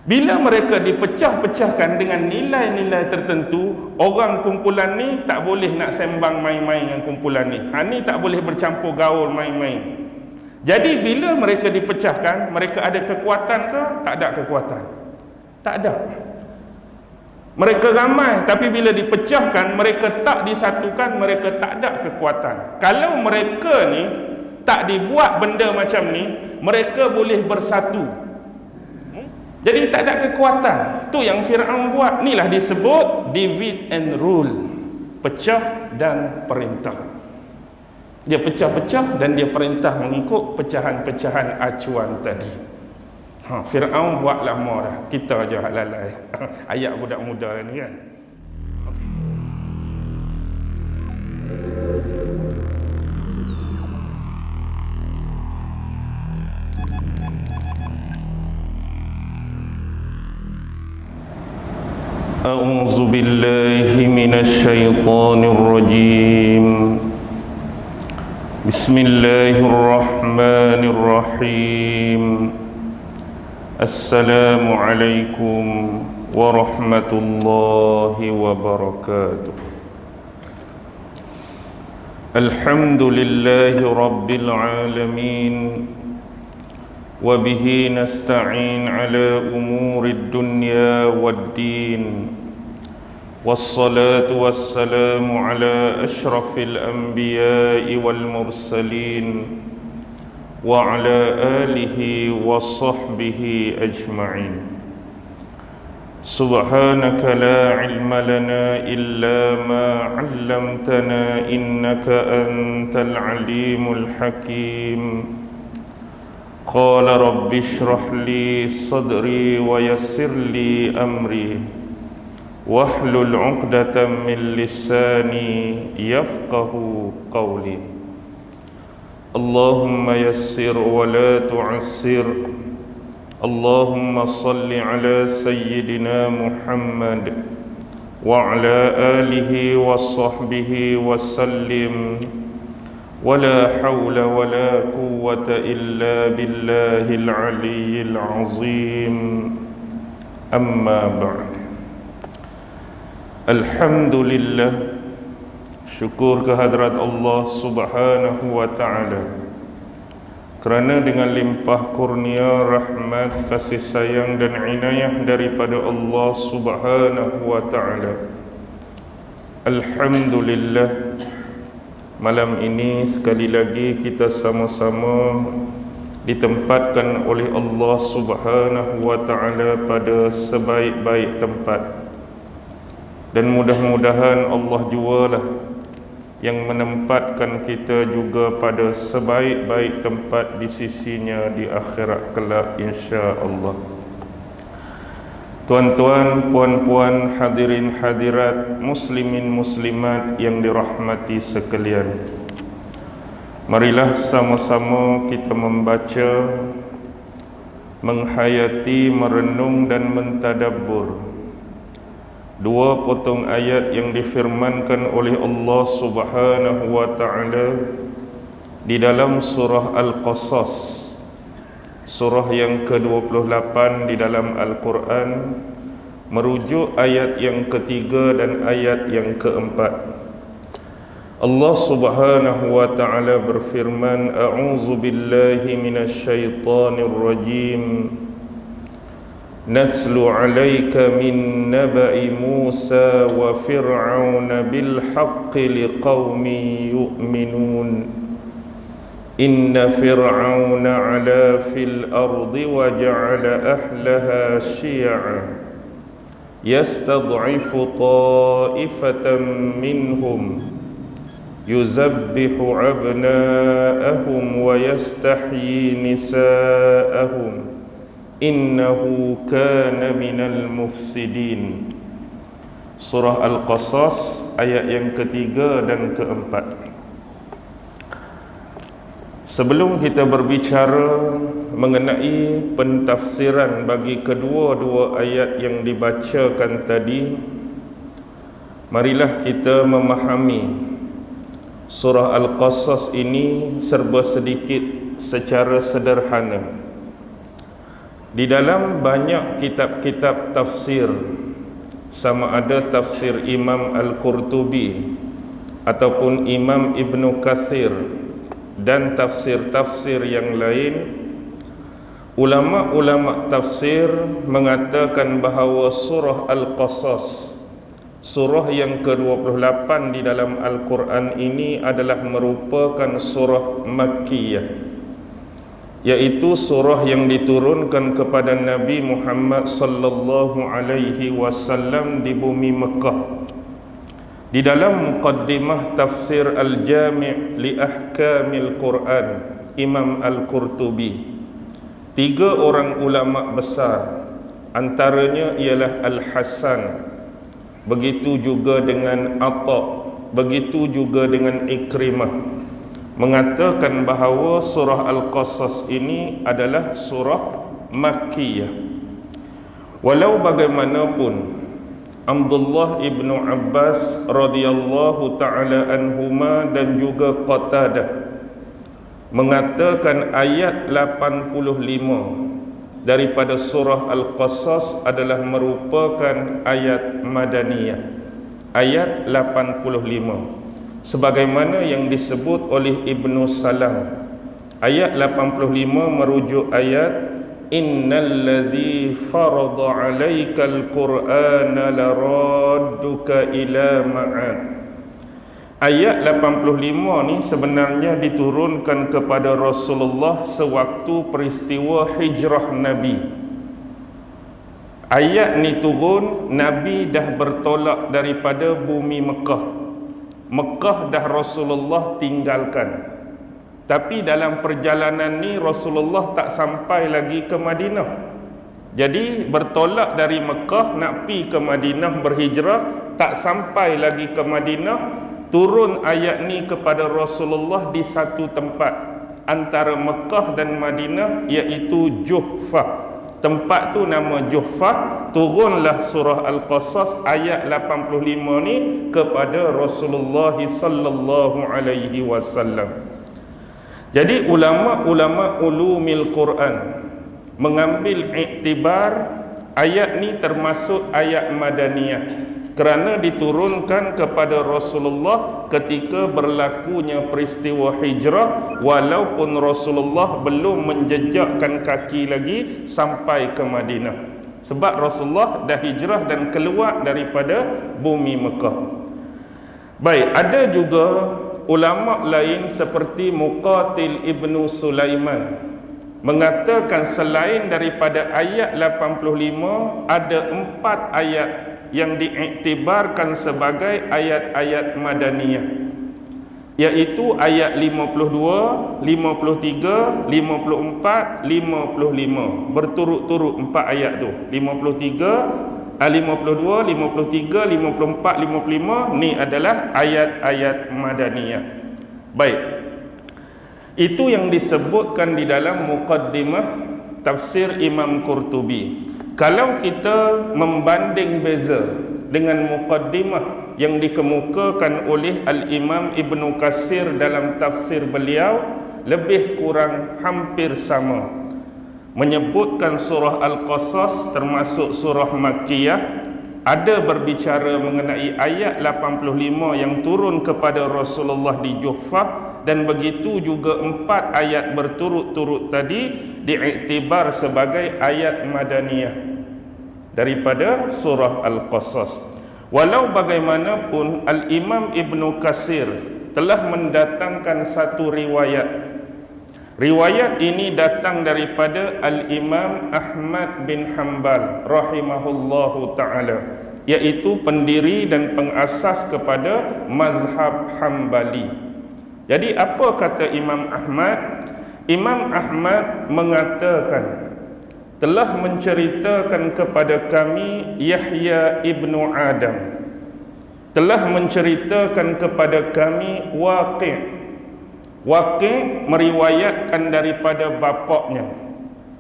Bila mereka dipecah-pecahkan dengan nilai-nilai tertentu, orang kumpulan ni tak boleh nak sembang main-main dengan kumpulan ni. Ni tak boleh bercampur gaul main-main. Jadi bila mereka dipecahkan, mereka ada kekuatan ke? Tak ada kekuatan. Tak ada. Mereka ramai, tapi bila dipecahkan, mereka tak disatukan, mereka tak ada kekuatan. Kalau mereka ni tak dibuat benda macam ni, mereka boleh bersatu. Jadi tak ada kekuatan. Tu yang Firaun buat. Inilah disebut divide and rule. Pecah dan perintah. Dia pecah-pecah dan dia perintah mengikut pecahan-pecahan acuan tadi. Firaun buat lama dah. Kita je hak lalai. Ayat budak muda ni kan. A'udzu billahi minasyaitonir rajim. Bismillahirrahmanirrahim. Assalamualaikum warahmatullahi wabarakatuh. Alhamdulillahi rabbil alamin. وبه نستعين على أمور الدنيا والدين والصلاة والسلام على أشرف الأنبياء والمرسلين وعلى آله وصحبه أجمعين سبحانك لا علم لنا إلا ما علمتنا إنك أنت العليم الحكيم قال رب اشرح لي صدري ويسر لي أمري واحلل عقدة من لساني يفقه قولي اللهم يسر ولا تعسر اللهم صل على سيدنا محمد وعلى آله وصحبه وسلم ولا حول ولا قوة إلا بالله العلي العظيم أما بعد Alhamdulillah, syukur kehadrat Allah subhanahu wa ta'ala kerana dengan limpah kurnia, rahmat, kasih sayang dan inayah daripada Allah subhanahu wa ta'ala. Alhamdulillah, malam ini sekali lagi kita sama-sama ditempatkan oleh Allah subhanahu wa ta'ala pada sebaik-baik tempat. Dan mudah-mudahan Allah jualah yang menempatkan kita juga pada sebaik-baik tempat di sisinya di akhirat kelak insya-Allah. Tuan-tuan, puan-puan, hadirin hadirat, muslimin muslimat yang dirahmati sekalian, marilah sama-sama kita membaca, menghayati, merenung dan mentadabbur dua potong ayat yang difirmankan oleh Allah subhanahu wa ta'ala di dalam surah Al-Qasas, surah yang ke-28 di dalam Al-Quran, merujuk ayat yang ketiga dan ayat yang keempat. Allah subhanahu wa ta'ala berfirman, A'udzu billahi minasyaitonir rajim. Natslu 'alaika min naba'i Musa wa Fir'auna bil haqqi liqaumin yu'minun. Inna Fir'auna 'ala fil ardi wa ja'ala ahlaha syi'a yastad'ifu ta'ifatan minhum yuzabbihu abna'ahum wa yastahyi nisa'ahum innahu kana minal mufsidin. Surah Al-Qasas ayat yang ketiga dan keempat. Sebelum kita berbicara mengenai pentafsiran bagi kedua-dua ayat yang dibacakan tadi, marilah kita memahami surah Al-Qasas ini serba sedikit secara sederhana. Di dalam banyak kitab-kitab tafsir, sama ada tafsir Imam Al-Qurtubi ataupun Imam Ibnu Katsir dan tafsir-tafsir yang lain, ulama-ulama tafsir mengatakan bahawa surah Al-Qasas, surah yang ke-28 di dalam Al-Quran ini adalah merupakan surah Makkiyah, yaitu surah yang diturunkan kepada Nabi Muhammad sallallahu alaihi wasallam di bumi Mekah. Di dalam muqaddimah tafsir Al-Jami' li Ahkamil Quran, Imam Al-Qurtubi, 3 orang ulama besar, antaranya ialah Al-Hasan, begitu juga dengan Atha, begitu juga dengan Ikrimah, mengatakan bahawa surah Al-Qasas ini adalah surah Makkiyah. Walau bagaimanapun, Abdullah ibnu Abbas radhiyallahu ta'ala anhuma dan juga Qatadah mengatakan ayat 85 daripada surah Al-Qasas adalah merupakan ayat Madaniyah, ayat 85, sebagaimana yang disebut oleh Ibnu Salam. Ayat 85 merujuk ayat Innalladzi farada 'alaikal Qur'ana laradduka ila ma'ad. Ayat 85 ni sebenarnya diturunkan kepada Rasulullah sewaktu peristiwa hijrah Nabi. Ayat ni turun, Nabi dah bertolak daripada bumi Mekah. Mekah dah Rasulullah tinggalkan. Tapi dalam perjalanan ni Rasulullah tak sampai lagi ke Madinah. Jadi bertolak dari Mekah nak pi ke Madinah, berhijrah, tak sampai lagi ke Madinah. Turun ayat ni kepada Rasulullah di satu tempat antara Mekah dan Madinah, iaitu Juhfah. Tempat tu nama Juhfah. Turunlah surah Al-Qasas ayat 85 ni kepada Rasulullah sallallahu alaihi wasallam. Jadi ulama-ulama ulumil Quran mengambil iktibar ayat ni termasuk ayat Madaniyah kerana diturunkan kepada Rasulullah ketika berlakunya peristiwa hijrah, walaupun Rasulullah belum menjejakkan kaki lagi sampai ke Madinah, sebab Rasulullah dah hijrah dan keluar daripada bumi Mekah. Baik, ada juga ulama lain seperti Muqatil ibnu Sulaiman mengatakan selain daripada ayat 85 ada 4 ayat yang diiktibarkan sebagai ayat-ayat Madaniyah, iaitu ayat 52, 53, 54, 55. Berturut-turut 4 ayat tu. 52, 53, 54, 55 ni adalah ayat-ayat Madaniyah. Baik, itu yang disebutkan di dalam muqaddimah tafsir Imam Qurtubi. Kalau kita membanding beza dengan muqaddimah yang dikemukakan oleh Al-Imam Ibnu Katsir dalam tafsir beliau, lebih kurang hampir sama. Menyebutkan surah Al-Qasas termasuk surah Makkiyah, ada berbicara mengenai ayat 85 yang turun kepada Rasulullah di Juhfah, dan begitu juga 4 ayat berturut-turut tadi diiktibar sebagai ayat Madaniyah daripada surah Al-Qasas. Walau bagaimanapun, Al-Imam Ibnu Katsir telah mendatangkan satu riwayat. Riwayat ini datang daripada Al-Imam Ahmad bin Hanbal rahimahullahu ta'ala, iaitu pendiri dan pengasas kepada mazhab Hanbali. Jadi apa kata Imam Ahmad? Imam Ahmad mengatakan, telah menceritakan kepada kami Yahya ibnu Adam, telah menceritakan kepada kami Waqi'. Waqi' meriwayatkan daripada bapaknya,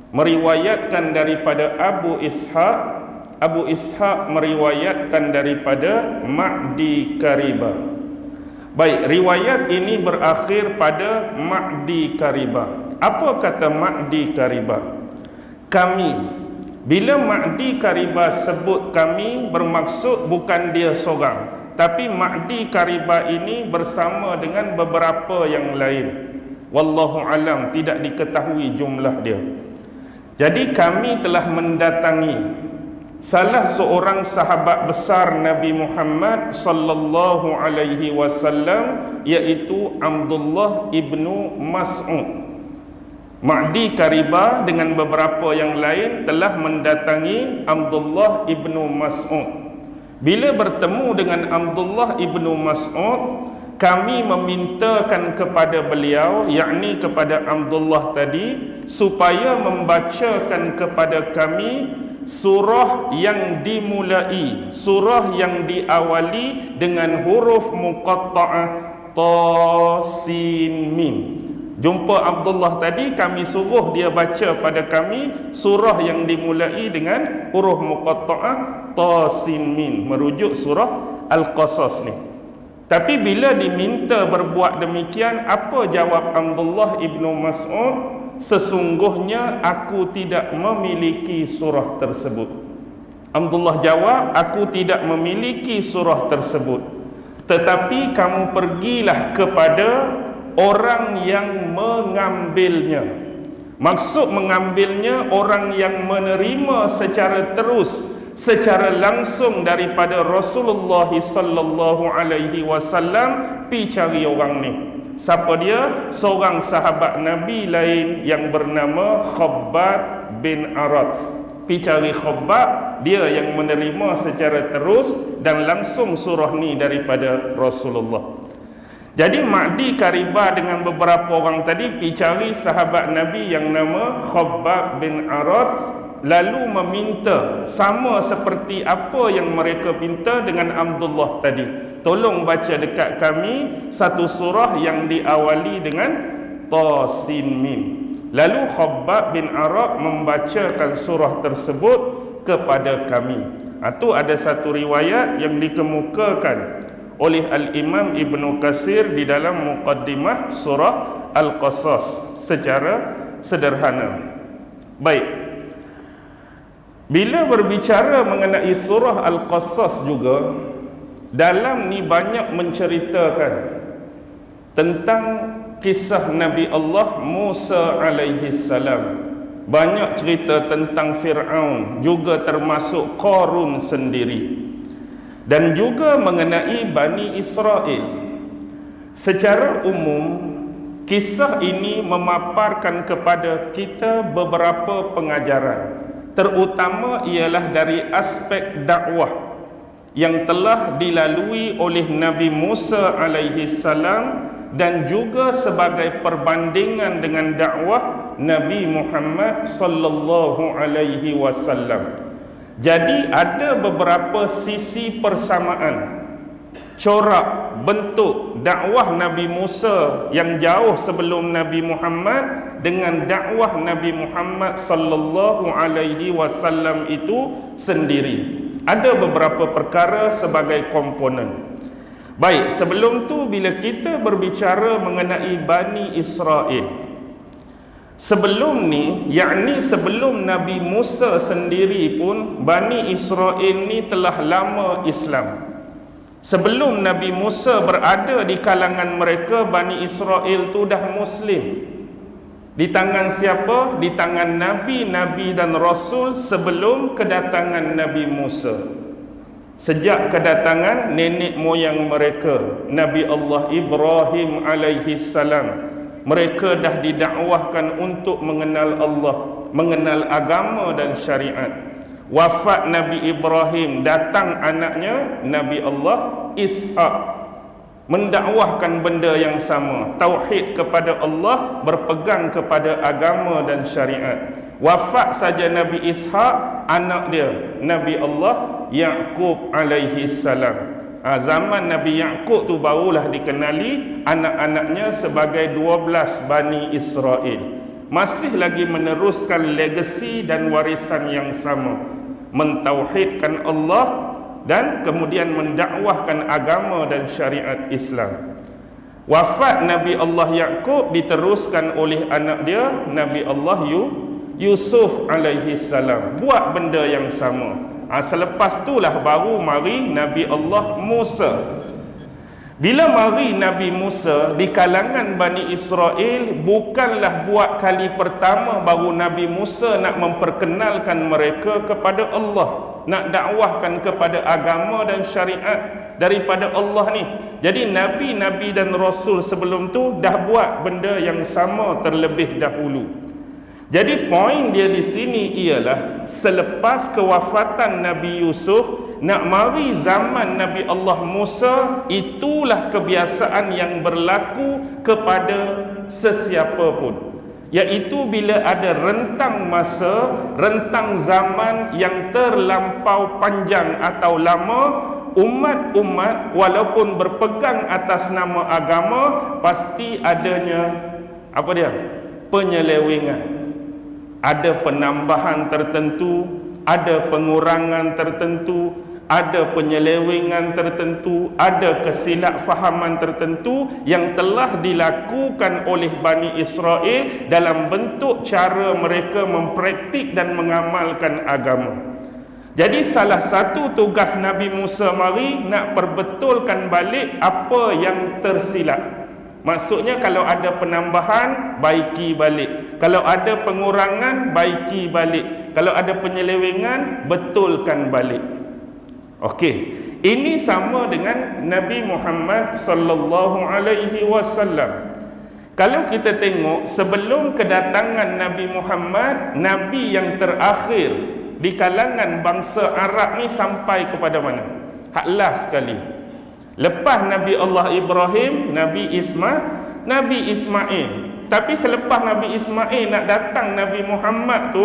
meriwayatkan daripada Abu Ishaq, Abu Ishaq meriwayatkan daripada Ma'di Karibah. Baik, riwayat ini berakhir pada Ma'di Karibah. Apa kata Ma'di Karibah? kami. Bila Mahdi Karibah sebut kami, bermaksud bukan dia seorang, tapi Mahdi Karibah ini bersama dengan beberapa yang lain. Wallahu alam, tidak diketahui jumlah dia. Jadi kami telah mendatangi salah seorang sahabat besar Nabi Muhammad sallallahu alaihi wasallam, iaitu Abdullah ibnu Mas'ud. Mahdi Karibah dengan beberapa yang lain telah mendatangi Abdullah ibnu Mas'ud. Bila bertemu dengan Abdullah ibnu Mas'ud, kami memintakan kepada beliau, yakni kepada Abdullah tadi, supaya membacakan kepada kami surah yang dimulai, surah yang diawali dengan huruf muqatta'ah ta sin mim. Jumpa Abdullah tadi, kami suruh dia baca pada kami surah yang dimulai dengan huruf muqatta'ah ta sin mim, merujuk surah Al-Qasas ni. Tapi bila diminta berbuat demikian, apa jawab Abdullah ibnu Mas'ud? Sesungguhnya aku tidak memiliki surah tersebut. Abdullah jawab, aku tidak memiliki surah tersebut, tetapi kamu pergilah kepada orang yang mengambilnya. Maksud mengambilnya, orang yang menerima secara terus, secara langsung daripada Rasulullah sallallahu alaihi wasallam, pi cari orang ni. Siapa dia? Seorang sahabat Nabi lain yang bernama Khabbab bin Arat. Pi cari Khabbab, dia yang menerima secara terus dan langsung surah ni daripada Rasulullah. Jadi Mahdi Karibah dengan beberapa orang tadi pi cari sahabat Nabi yang nama Khabbab bin Arat, lalu meminta sama seperti apa yang mereka minta dengan Abdullah tadi. Tolong baca dekat kami satu surah yang diawali dengan ta sin mim. Lalu Khabbab bin Arat membacakan surah tersebut kepada kami. Itu ada satu riwayat yang dikemukakan oleh Al-Imam Ibnu Katsir di dalam muqaddimah surah Al-Qasas secara sederhana. Baik, bila berbicara mengenai surah Al-Qasas juga, dalam ni banyak menceritakan tentang kisah Nabi Allah Musa alaihi salam. Banyak cerita tentang Fir'aun, juga termasuk Qarun sendiri, dan juga mengenai Bani Israel. Secara umum, kisah ini memaparkan kepada kita beberapa pengajaran. Terutama ialah dari aspek dakwah yang telah dilalui oleh Nabi Musa alaihi salam, dan juga sebagai perbandingan dengan dakwah Nabi Muhammad sallallahu alaihi wasallam. Jadi ada beberapa sisi persamaan, corak, bentuk dakwah Nabi Musa yang jauh sebelum Nabi Muhammad dengan dakwah Nabi Muhammad sallallahu alaihi wasallam itu sendiri. Ada beberapa perkara sebagai komponen. Baik, sebelum tu bila kita berbicara mengenai Bani Israel, sebelum ni, yakni sebelum Nabi Musa sendiri pun, Bani Israel ni telah lama Islam. Sebelum Nabi Musa berada di kalangan mereka, Bani Israel tu dah Muslim. Di tangan siapa? Di tangan Nabi-Nabi dan Rasul sebelum kedatangan Nabi Musa. Sejak kedatangan nenek moyang mereka, Nabi Allah Ibrahim alaihi salam, mereka dah didakwahkan untuk mengenal Allah, mengenal agama dan syariat. Wafat Nabi Ibrahim, datang anaknya Nabi Allah Ishaq, mendakwahkan benda yang sama, tauhid kepada Allah, berpegang kepada agama dan syariat. Wafat saja Nabi Ishaq, anak dia Nabi Allah Yaqub alaihi salam. Zaman Nabi Yaqub tu barulah dikenali anak-anaknya sebagai 12 Bani Israel. Masih lagi meneruskan legasi dan warisan yang sama, mentauhidkan Allah dan kemudian mendakwahkan agama dan syariat Islam. Wafat Nabi Allah Yaqub diteruskan oleh anak dia Nabi Allah Yusuf alaihi salam buat benda yang sama. Selepas itulah baru mari Nabi Allah Musa. Bila mari Nabi Musa di kalangan Bani Israel, bukanlah buat kali pertama baru Nabi Musa nak memperkenalkan mereka kepada Allah, nak dakwahkan kepada agama dan syariat daripada Allah ni. Jadi Nabi-Nabi dan Rasul sebelum tu dah buat benda yang sama terlebih dahulu. Jadi poin dia di sini ialah selepas kewafatan Nabi Yusuf, nak mari zaman Nabi Allah Musa, itulah kebiasaan yang berlaku kepada sesiapa pun, iaitu bila ada rentang masa, rentang zaman yang terlampau panjang atau lama, umat-umat walaupun berpegang atas nama agama, pasti adanya apa dia? Penyelewengan. Ada penambahan tertentu, ada pengurangan tertentu, ada penyelewengan tertentu, ada kesilapfahaman tertentu yang telah dilakukan oleh Bani Israel dalam bentuk cara mereka mempraktik dan mengamalkan agama. Jadi salah satu tugas Nabi Musa mari nak perbetulkan balik apa yang tersilap. Maksudnya kalau ada penambahan, baiki balik. Kalau ada pengurangan, baiki balik. Kalau ada penyelewengan, betulkan balik. Okey, ini sama dengan Nabi Muhammad sallallahu alaihi wasallam. Kalau kita tengok sebelum kedatangan Nabi Muhammad, nabi yang terakhir di kalangan bangsa Arab ni sampai kepada mana? Hak last sekali. Lepas Nabi Allah Ibrahim, Nabi Ismail. Tapi selepas Nabi Ismail nak datang Nabi Muhammad tu,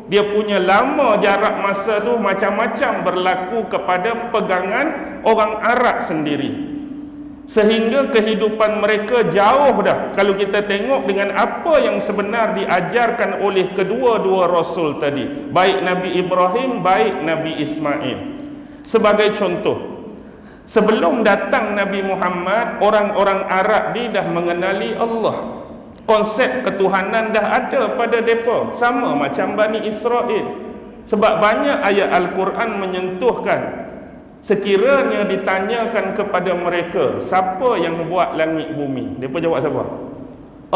dia punya lama jarak masa tu macam-macam berlaku kepada pegangan orang Arab sendiri. Sehingga kehidupan mereka jauh dah kalau kita tengok dengan apa yang sebenar diajarkan oleh kedua-dua Rasul tadi, baik Nabi Ibrahim, baik Nabi Ismail. Sebagai contoh, sebelum datang Nabi Muhammad, orang-orang Arab ni dah mengenali Allah. Konsep ketuhanan dah ada pada mereka, sama macam Bani Israel. Sebab banyak ayat Al-Quran menyentuhkan, sekiranya ditanyakan kepada mereka, siapa yang buat langit bumi? Mereka jawab siapa?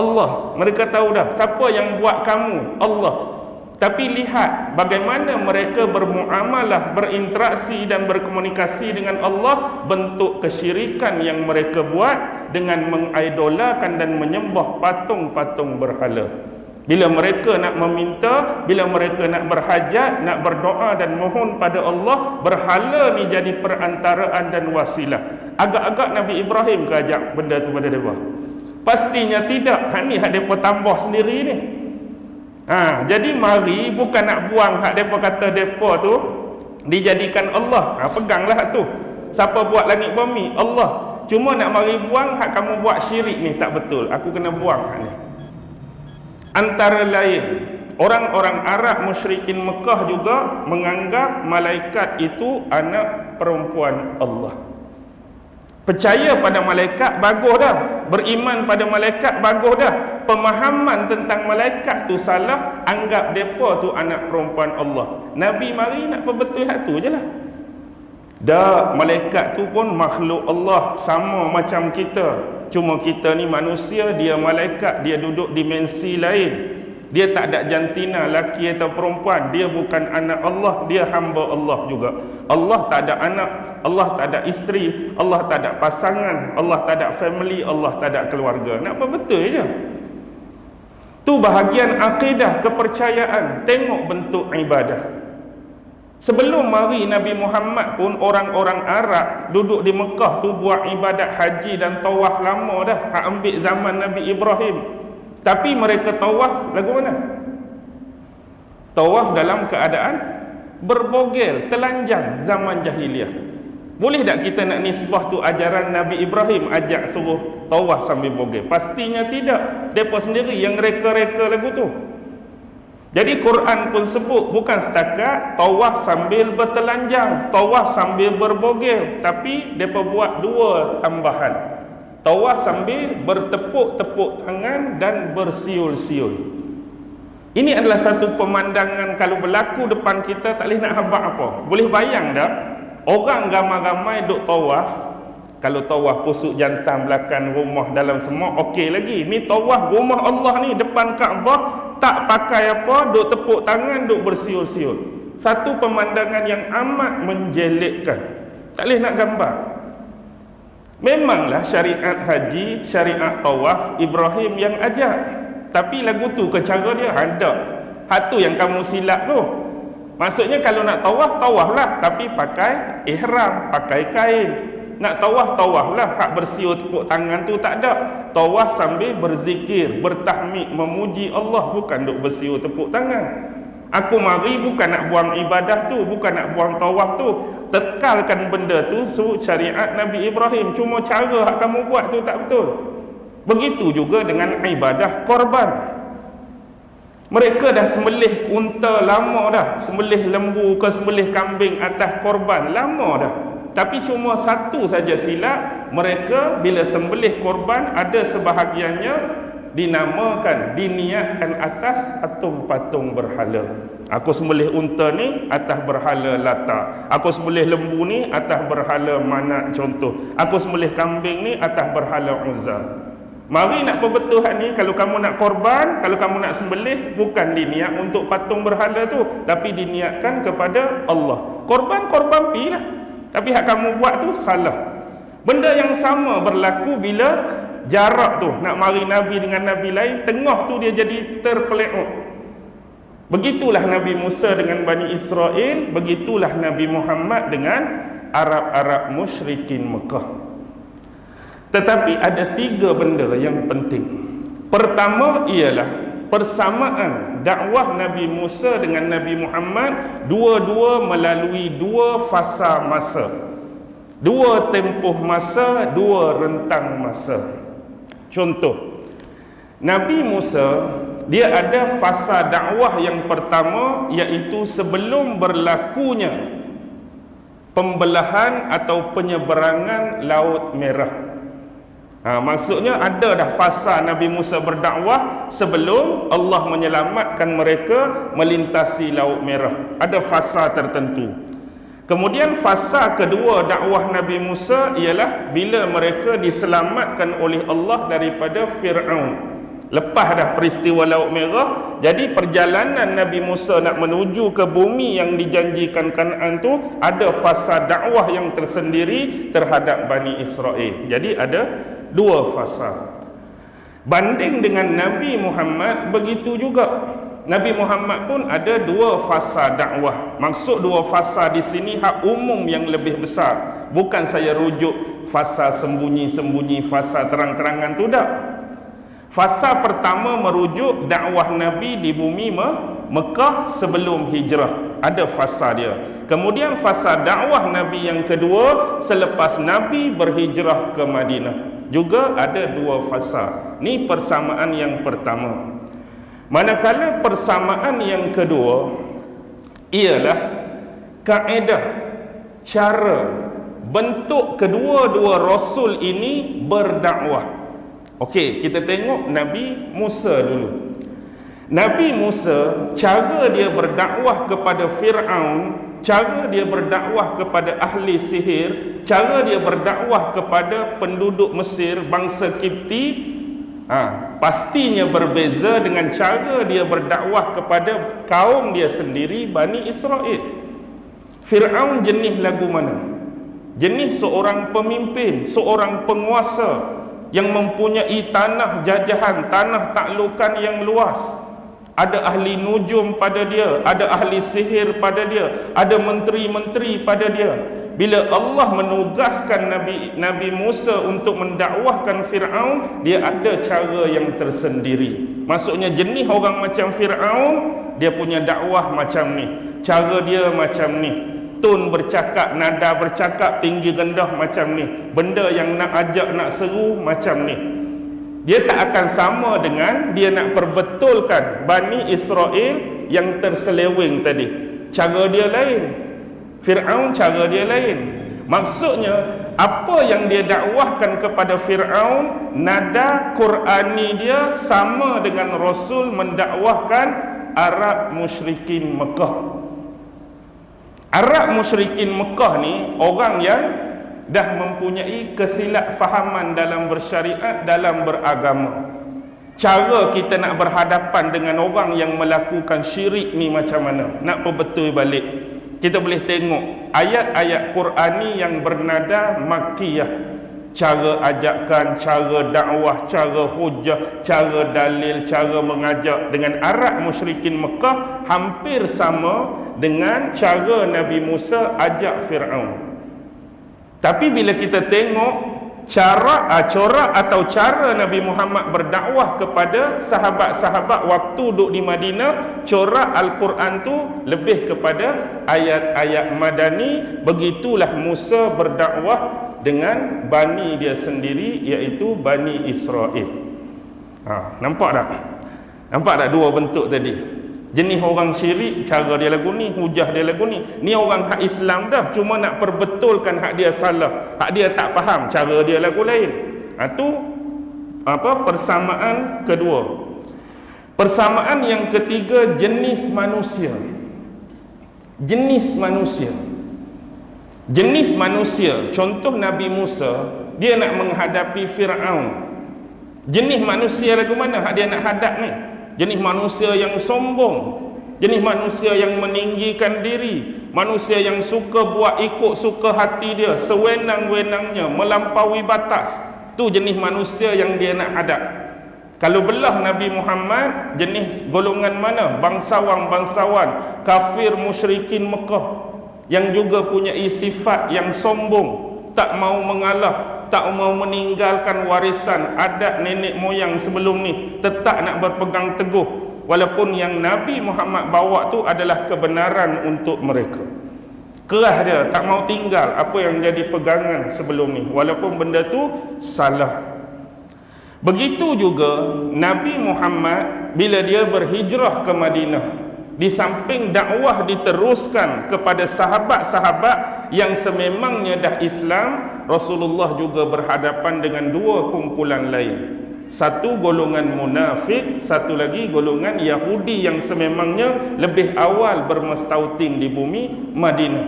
Allah. Mereka tahu dah, siapa yang buat kamu? Allah. Tapi lihat bagaimana mereka bermuamalah, berinteraksi dan berkomunikasi dengan Allah. Bentuk kesyirikan yang mereka buat dengan mengidolakan dan menyembah patung-patung berhala. Bila mereka nak meminta, bila mereka nak berhajat, nak berdoa dan mohon pada Allah, berhala ni jadi perantaraan dan wasilah. Agak-agak Nabi Ibrahim ke ajak benda tu pada mereka? Pastinya tidak. Ni hak mereka tambah sendiri ni. Jadi mari bukan nak buang hak mereka kata mereka tu dijadikan Allah. Peganglah hak tu. Siapa buat langit bumi? Allah. Cuma nak mari buang hak kamu buat syirik ni tak betul. Aku kena buang hak ni. Antara lain, orang-orang Arab musyrikin Mekah juga menganggap malaikat itu anak perempuan Allah. Percaya pada malaikat bagus dah, beriman pada malaikat bagus dah. Pemahaman tentang malaikat tu salah, anggap depa tu anak perempuan Allah. Nabi mari nak perbetul hak tu je lah. Dah, malaikat tu pun makhluk Allah sama macam kita. Cuma kita ni manusia, dia malaikat, dia duduk dimensi lain. Dia tak ada jantina laki atau perempuan. Dia bukan anak Allah, dia hamba Allah juga. Allah tak ada anak, Allah tak ada isteri, Allah tak ada pasangan, Allah tak ada family, Allah tak ada keluarga. Nak apa betul je? Tu bahagian akidah, kepercayaan. Tengok bentuk ibadah. Sebelum mari Nabi Muhammad pun, orang-orang Arab duduk di Mekah tu buat ibadat haji dan tawaf lama dah. Hak ambil zaman Nabi Ibrahim. Tapi mereka tawaf lagu mana? Tawaf dalam keadaan berbogel, telanjang zaman jahiliah. Boleh tak kita nak nisbah tu ajaran Nabi Ibrahim ajak suruh tawaf sambil bogel? Pastinya tidak. Mereka sendiri yang reka-reka lagu tu. Jadi Quran pun sebut bukan setakat tawaf sambil bertelanjang, tawaf sambil berbogel, tapi mereka buat dua tambahan. Tawaf sambil bertepuk-tepuk tangan dan bersiul-siul. Ini adalah satu pemandangan kalau berlaku depan kita tak boleh nak habaq apa. Boleh bayang tak? Orang ramai-ramai duk tawaf. Kalau tawaf pusuk jantan belakang rumah dalam semua okey lagi. Ni tawaf rumah Allah ni depan Kaabah, tak pakai apa, duk tepuk tangan, duk bersiul-siul. Satu pemandangan yang amat menjelekkan. Tak boleh nak gambar. Memanglah syariat haji, syariat tawaf Ibrahim yang ajak. Tapi lagu tu ke cara dia ada. Hak tu yang kamu silap tu. Maksudnya kalau nak tawaf, tawaflah, tapi pakai ihram, pakai kain. Nak tawaf, tawaflah. Hak bersiul tepuk tangan tu tak ada. Tawaf sambil berzikir, bertahmid, memuji Allah, bukan duk bersiul tepuk tangan. Aku mari bukan nak buang ibadah tu, bukan nak buang tawaf tu. Tekalkan benda tu syariat Nabi Ibrahim. Cuma cara hak kamu buat tu tak betul. Begitu juga dengan ibadah korban. Mereka dah sembelih unta lama dah, sembelih lembu ke sembelih kambing atas korban lama dah. Tapi cuma satu saja silap, mereka bila sembelih korban ada sebahagiannya dinamakan, diniatkan atas patung berhala. Aku sembelih unta ni atas berhala Lata. Aku sembelih lembu ni atas berhala Manat contoh. Aku sembelih kambing ni atas berhala Uzza. Mari nak perbetulan ni, kalau kamu nak korban, kalau kamu nak sembelih, bukan diniat untuk patung berhala tu, tapi diniatkan kepada Allah. Korban pi lah. Tapi hak kamu buat tu salah. Benda yang sama berlaku bila jarak tu nak mari Nabi dengan Nabi lain, tengah tu dia jadi terpeleot. Begitulah Nabi Musa dengan Bani Israel, begitulah Nabi Muhammad dengan Arab-Arab musyrikin Mekah. Tetapi ada 3 benda yang penting. Pertama ialah persamaan dakwah Nabi Musa dengan Nabi Muhammad, dua-dua melalui 2 fasa masa, 2 tempoh masa, 2 rentang masa. Contoh, Nabi Musa dia ada fasa dakwah yang pertama, iaitu sebelum berlakunya pembelahan atau penyeberangan Laut Merah. Maksudnya ada dah fasa Nabi Musa berdakwah sebelum Allah menyelamatkan mereka melintasi Laut Merah. Ada fasa tertentu. Kemudian fasa kedua dakwah Nabi Musa ialah bila mereka diselamatkan oleh Allah daripada Fir'aun. Lepas dah peristiwa Laut Merah, jadi perjalanan Nabi Musa nak menuju ke bumi yang dijanjikan Kanaan tu ada fasa dakwah yang tersendiri terhadap Bani Israel. Jadi ada 2 fasa. Banding dengan Nabi Muhammad begitu juga. Nabi Muhammad pun ada 2 fasa dakwah. Maksud 2 fasa di sini hak umum yang lebih besar. Bukan saya rujuk fasa sembunyi-sembunyi, fasa terang-terangan tu tak. Fasa pertama merujuk dakwah Nabi di bumi Mekah sebelum hijrah. Ada fasa dia. Kemudian fasa dakwah Nabi yang kedua selepas Nabi berhijrah ke Madinah. Juga ada 2 fasa. Ni persamaan yang pertama. Manakala persamaan yang kedua ialah kaedah, cara, bentuk kedua-dua rasul ini berdakwah. Okey, kita tengok Nabi Musa dulu. Nabi Musa, cara dia berdakwah kepada Fir'aun, cara dia berdakwah kepada ahli sihir, cara dia berdakwah kepada penduduk Mesir, bangsa Kipti, pastinya berbeza dengan cara dia berdakwah kepada kaum dia sendiri, Bani Israel. Fir'aun jenis lagu mana? Jenis seorang pemimpin, seorang penguasa yang mempunyai tanah jajahan, tanah taklukan yang luas. Ada ahli nujum pada dia, ada ahli sihir pada dia, ada menteri-menteri pada dia. Bila Allah menugaskan Nabi Musa untuk mendakwahkan Fir'aun, dia ada cara yang tersendiri. Maksudnya jenis orang macam Fir'aun, dia punya dakwah macam ni, cara dia macam ni, tone bercakap, nada bercakap, tinggi rendah macam ni, benda yang nak ajak, nak seru macam ni. Dia tak akan sama dengan dia nak perbetulkan Bani Israel yang terseleweng tadi. Cara dia lain. Fir'aun cara dia lain. Maksudnya apa yang dia dakwahkan kepada Fir'aun, nada Qurani dia sama dengan Rasul mendakwahkan Arab musyrikin Mekah. Arab musyrikin Mekah ni orang yang dah mempunyai kesilapfahaman dalam bersyariat, dalam beragama. Cara kita nak berhadapan dengan orang yang melakukan syirik ni macam mana? Nak perbetul balik. Kita boleh tengok ayat-ayat Qurani yang bernada Makkiyah. Cara ajakan, cara dakwah, cara hujah, cara dalil, cara mengajak dengan Arab musyrikin Mekah hampir sama dengan cara Nabi Musa ajak Fir'aun. Tapi bila kita tengok corak atau cara Nabi Muhammad berdakwah kepada sahabat-sahabat waktu duduk di Madinah, corak Al-Quran tu lebih kepada ayat-ayat madani. Begitulah Musa berdakwah dengan bani dia sendiri, iaitu Bani Israel. Nampak tak? Nampak tak dua bentuk tadi? Jenis orang syirik, cara dia lagu ni, hujah dia lagu ni. Ni orang hak Islam dah, cuma nak perbetulkan hak dia salah, hak dia tak faham, cara dia lagu lain. Itu persamaan kedua. Persamaan yang ketiga, jenis manusia. Jenis manusia. Jenis manusia, contoh Nabi Musa, dia nak menghadapi Fir'aun. Jenis manusia lagu mana hak dia nak hadap ni? Jenis manusia yang sombong, jenis manusia yang meninggikan diri, manusia yang suka buat ikut suka hati dia, sewenang-wenangnya, melampaui batas. Tu jenis manusia yang dia nak hadap. Kalau belah Nabi Muhammad, jenis golongan mana? Bangsawan-bangsawan kafir musyrikin Mekah yang juga punya sifat yang sombong, tak mau mengalah, tak mau meninggalkan warisan adat nenek moyang sebelum ni, tetap nak berpegang teguh walaupun yang Nabi Muhammad bawa tu adalah kebenaran untuk mereka. Keras dia, tak mau tinggal apa yang jadi pegangan sebelum ni walaupun benda tu salah. Begitu juga Nabi Muhammad bila dia berhijrah ke Madinah, di samping dakwah diteruskan kepada sahabat-sahabat yang sememangnya dah Islam, Rasulullah juga berhadapan dengan dua kumpulan lain. Satu golongan munafik, satu lagi golongan Yahudi yang sememangnya lebih awal bermestautin di bumi Madinah.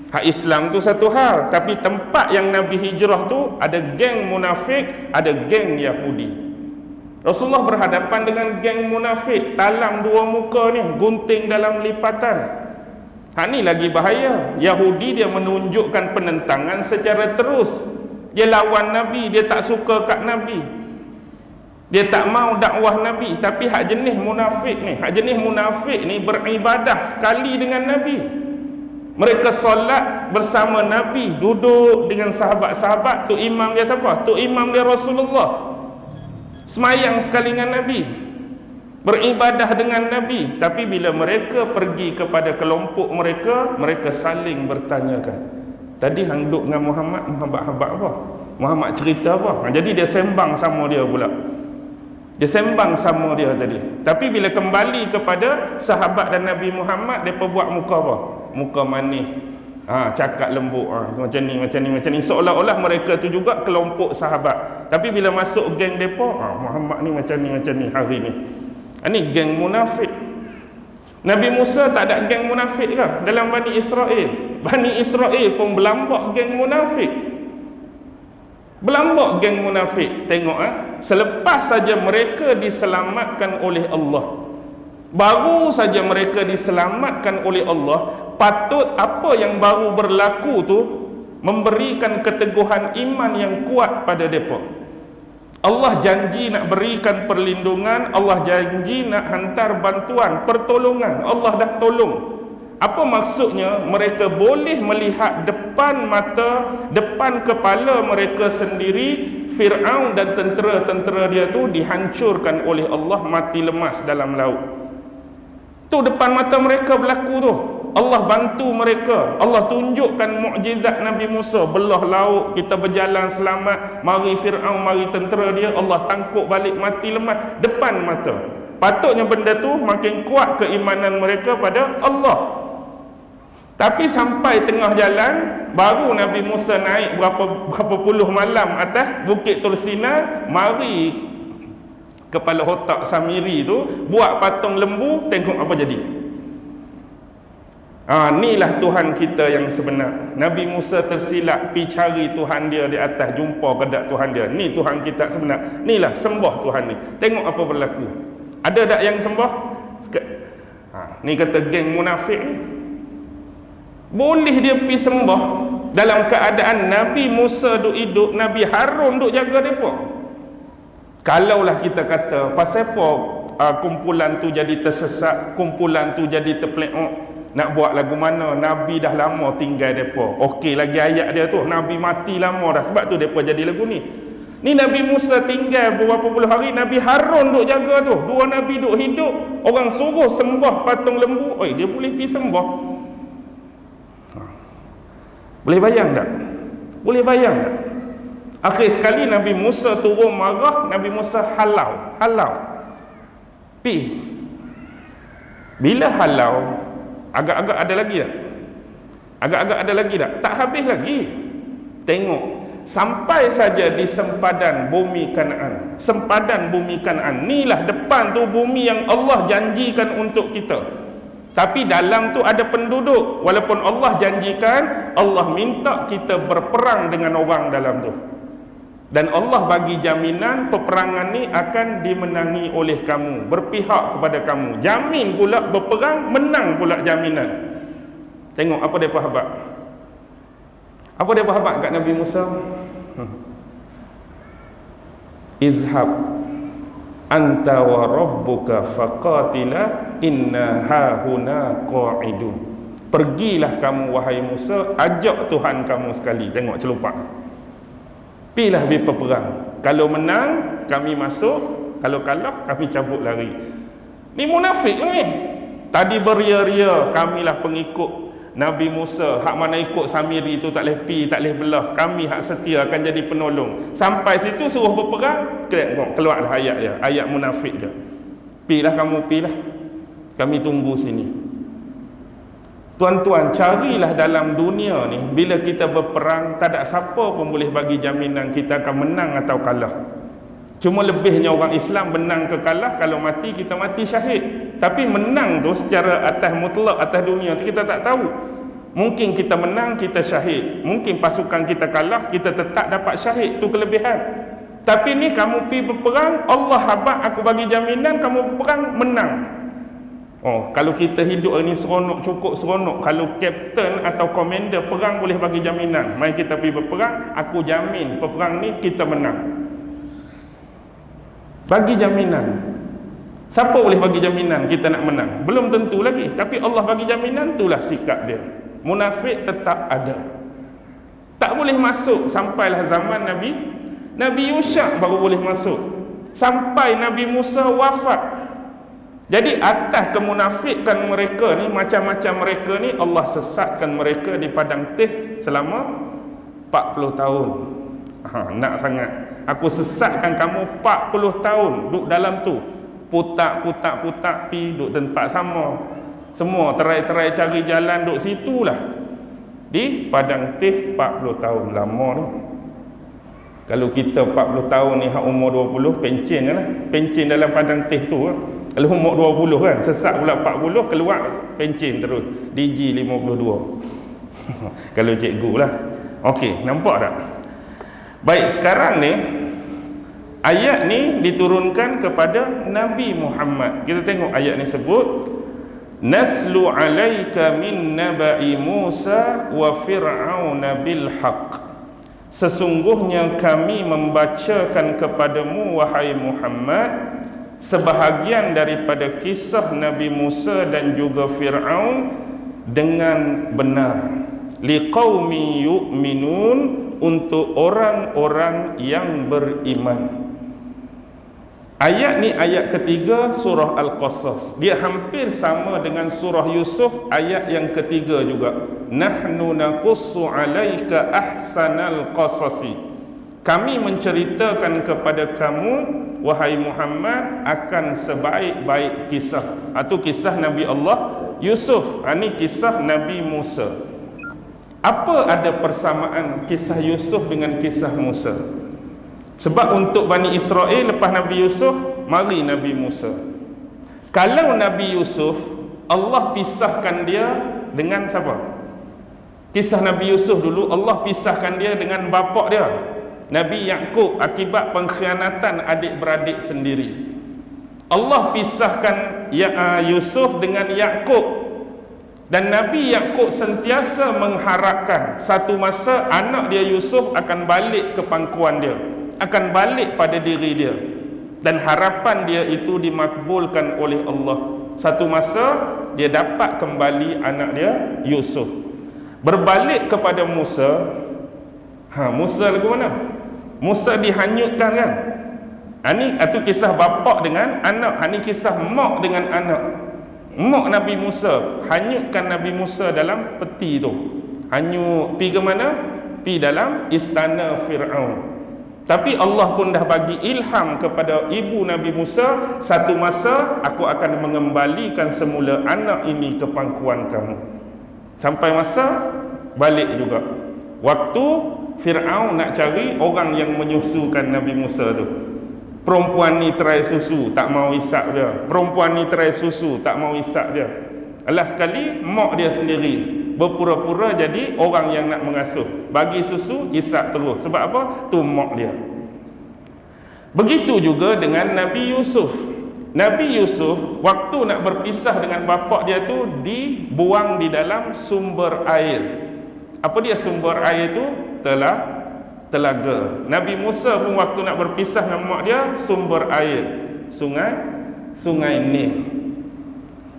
Hak Islam tu satu hal, tapi tempat yang Nabi hijrah tu ada geng munafik, ada geng Yahudi. Rasulullah berhadapan dengan geng munafik, talam dua muka ni, gunting dalam lipatan. Ni lagi bahaya. Yahudi dia menunjukkan penentangan secara terus. Dia lawan Nabi, dia tak suka kat Nabi, dia tak mau dakwah Nabi. Tapi hak jenis munafik ni, beribadah sekali dengan Nabi. Mereka solat bersama Nabi, duduk dengan sahabat-sahabat. Tu imam dia siapa? Tu imam dia Rasulullah. Semayang sekali dengan Nabi, beribadah dengan Nabi. Tapi bila mereka pergi kepada kelompok mereka, mereka saling bertanyakan, tadi hang duduk dengan Muhammad apa? Muhammad cerita apa? Jadi dia sembang sama dia pula. Dia sembang sama dia tadi. Tapi bila kembali kepada sahabat dan Nabi Muhammad, dia buat muka apa? Muka manis, cakap lembut, macam ni. Seolah-olah mereka tu juga kelompok sahabat. Tapi bila masuk geng depa, Muhammad ni macam ni hari ni. Ini geng munafik. Nabi Musa tak ada geng munafik ke dalam Bani Israel? Bani Israel pun berlambak geng munafik. Berlambak geng munafik. Tengok selepas saja mereka diselamatkan oleh Allah, baru saja mereka diselamatkan oleh Allah, patut apa yang baru berlaku tu memberikan keteguhan iman yang kuat pada mereka. Allah janji nak berikan perlindungan, Allah janji nak hantar bantuan, pertolongan. Allah dah tolong. Apa maksudnya? Mereka boleh melihat depan mata, depan kepala mereka sendiri, Fir'aun dan tentera-tentera dia tu dihancurkan oleh Allah, mati lemas dalam laut. Tu depan mata mereka berlaku tu. Allah bantu mereka. Allah tunjukkan mukjizat Nabi Musa, belah laut, kita berjalan selamat, mari Fir'aun, mari tentera dia, Allah tangkuk balik, mati lemas depan mata. Patutnya benda tu makin kuat keimanan mereka pada Allah. Tapi sampai tengah jalan, baru Nabi Musa naik berapa puluh malam atas Bukit Tursina, mari kepala otak Samiri tu, buat patung lembu, tengok apa jadi. Inilah Tuhan kita yang sebenar. Nabi Musa tersilap pi cari Tuhan dia di atas, jumpa kedak Tuhan dia. Ni Tuhan kita sebenar. Inilah sembah Tuhan ni. Tengok apa berlaku. Ada tak yang sembah? Ni kata geng munafik ni. Boleh dia pi sembah dalam keadaan Nabi Musa duk hidup, Nabi Harun duk jaga depa. Kalaulah kita kata pasal apa kumpulan tu jadi tersesat, kumpulan tu jadi terpeleok, nak buat lagu mana? Nabi dah lama tinggal depa. Okey lagi ayat dia tu, Nabi mati lama dah, sebab tu depa jadi lagu ni. Ni Nabi Musa tinggal beberapa puluh hari, Nabi Harun duk jaga tu. Dua Nabi duk hidup, orang suruh sembah patung lembu, oi dia boleh pergi sembah. Boleh bayang tak? Boleh bayang tak? Akhir sekali Nabi Musa turun marah, Nabi Musa halau. Pi. Bila halau, agak-agak ada lagi tak? Agak-agak ada lagi tak? Tak habis lagi. Tengok, sampai saja di sempadan bumi Kanaan. Sempadan bumi Kanaan. Inilah depan tu bumi yang Allah janjikan untuk kita. Tapi dalam tu ada penduduk. Walaupun Allah janjikan, Allah minta kita berperang dengan orang dalam tu. Dan Allah bagi jaminan peperangan ni akan dimenangi oleh kamu, berpihak kepada kamu. Jamin pula berperang, menang pula jaminan. Tengok apa dia habaq. Apa dia habaq kat Nabi Musa? Izhab anta wa rabbuka faqatila inna hahuna qa'idun. Pergilah kamu wahai Musa, ajak Tuhan kamu sekali. Tengok celupak. Pilah berperang. Kalau menang, kami masuk. Kalau kalah, kami cabut lari. Ni munafik ni. Tadi beria-ria, kamilah pengikut Nabi Musa. Hak mana ikut Samiri tu tak boleh pi, tak boleh belah. Kami hak setia akan jadi penolong. Sampai situ suruh berperang, keluarlah ayat dia. Ayat munafik dia. Pilah kamu, pilah. Kami tunggu sini. Tuan-tuan, carilah dalam dunia ni, bila kita berperang, tak ada siapa pun boleh bagi jaminan kita akan menang atau kalah. Cuma lebihnya orang Islam menang ke kalah, kalau mati kita mati syahid. Tapi menang tu secara atas mutlak, atas dunia tu kita tak tahu. Mungkin kita menang, kita syahid. Mungkin pasukan kita kalah, kita tetap dapat syahid. Tu kelebihan. Tapi ni kamu pergi berperang, Allah habaq aku bagi jaminan kamu berperang, menang. Kalau kita hidup ni seronok, cukup seronok. Kalau kapten atau komander perang boleh bagi jaminan, mari kita pergi berperang, aku jamin peperang ni kita menang. Bagi jaminan. Siapa boleh bagi jaminan kita nak menang? Belum tentu lagi. Tapi Allah bagi jaminan, itulah sikap dia. Munafik tetap ada. Tak boleh masuk sampailah zaman Nabi Yusha baru boleh masuk. Sampai Nabi Musa wafat. Jadi atas kemunafikan mereka ni, macam-macam mereka ni, Allah sesatkan mereka di padang teh selama 40 tahun. Nak sangat. Aku sesatkan kamu 40 tahun duduk dalam tu. Putak pi duduk tempat sama. Semua terai-terai cari jalan duduk situlah. Di padang teh 40 tahun lama tu. Kalau kita 40 tahun ni hak umur 20, pencen lah. Pencen dalam padang teh tu lah. Kalau umur 20 kan, sesat pula 40, keluar pencen terus. DG 52. Kalau cikgu lah. Okey, nampak tak? Baik, sekarang ni ayat ni diturunkan kepada Nabi Muhammad. Kita tengok ayat ni sebut, Naslu alaika min naba'i Musa wa fir'auna bil haqq. Sesungguhnya kami membacakan kepadamu wahai Muhammad sebahagian daripada kisah Nabi Musa dan juga Fir'aun dengan benar. Liqaumi yu'minun, untuk orang-orang yang beriman. Ayat ni ayat ketiga surah Al-Qasas. Dia hampir sama dengan surah Yusuf ayat yang ketiga juga. Nahnu naqussu 'alaika ahsanal qasasi. Kami menceritakan kepada kamu wahai Muhammad akan sebaik-baik kisah. Itu kisah Nabi Allah Yusuf. Ini kisah Nabi Musa. Apa ada persamaan kisah Yusuf dengan kisah Musa? Sebab untuk Bani Israel lepas Nabi Yusuf mari Nabi Musa. Kalau Nabi Yusuf, Allah pisahkan dia dengan siapa? Kisah Nabi Yusuf dulu, Allah pisahkan dia dengan bapak dia, Nabi Yaqub, akibat pengkhianatan adik-beradik sendiri. Allah pisahkan Yusuf dengan Yaqub. Dan Nabi Yaqub sentiasa mengharapkan satu masa anak dia Yusuf akan balik ke pangkuan dia, akan balik pada diri dia. Dan harapan dia itu dimakbulkan oleh Allah. Satu masa dia dapat kembali anak dia Yusuf. Berbalik kepada Musa. Musa lagu mana? Musa dihanyutkan kan? Ini itu kisah bapak dengan anak. Ini kisah mak dengan anak. Mak Nabi Musa hanyutkan Nabi Musa dalam peti tu. Hanyut pi ke mana? Pi dalam istana Firaun. Tapi Allah pun dah bagi ilham kepada ibu Nabi Musa, satu masa aku akan mengembalikan semula anak ini ke pangkuan kamu. Sampai masa balik juga. Waktu Firaun nak cari orang yang menyusukan Nabi Musa tu. Perempuan ni terai susu, tak mau isap dia. Perempuan ni terai susu, tak mau isap dia. Alas sekali mak dia sendiri berpura-pura jadi orang yang nak mengasuh. Bagi susu, isap terus. Sebab apa? Tu mak dia. Begitu juga dengan Nabi Yusuf. Nabi Yusuf waktu nak berpisah dengan bapak dia tu dibuang di dalam sumber air. Apa dia sumber air tu? Telaga. Nabi Musa pun waktu nak berpisah dengan mak dia, sumber air, sungai Nil.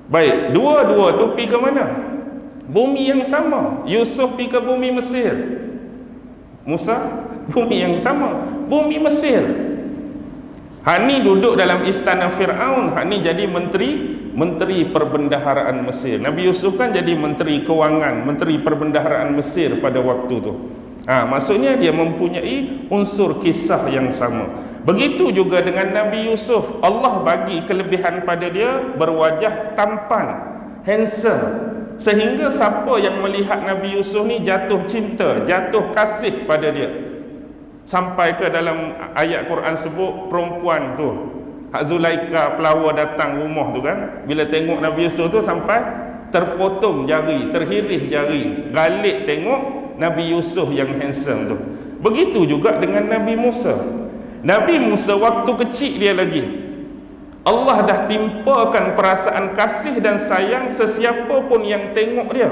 Baik, dua-dua tu pergi ke mana? Bumi yang sama. Yusuf pergi ke bumi Mesir. Musa bumi yang sama, bumi Mesir. Ni duduk dalam istana Firaun, ni jadi menteri perbendaharaan Mesir. Nabi Yusuf kan jadi menteri kewangan, menteri perbendaharaan Mesir pada waktu tu. Maksudnya dia mempunyai unsur kisah yang sama. Begitu juga dengan Nabi Yusuf. Allah bagi kelebihan pada dia, berwajah tampan, handsome, sehingga siapa yang melihat Nabi Yusuf ni jatuh cinta, jatuh kasih pada dia. Sampai ke dalam ayat Quran sebut perempuan tu, Zulaika pelawar datang rumah tu kan, bila tengok Nabi Yusuf tu sampai terpotong jari, terhiris jari, galik tengok Nabi Yusuf yang handsome tu. Begitu juga dengan Nabi Musa. Nabi Musa waktu kecil dia lagi, Allah dah timpakan perasaan kasih dan sayang sesiapa pun yang tengok dia.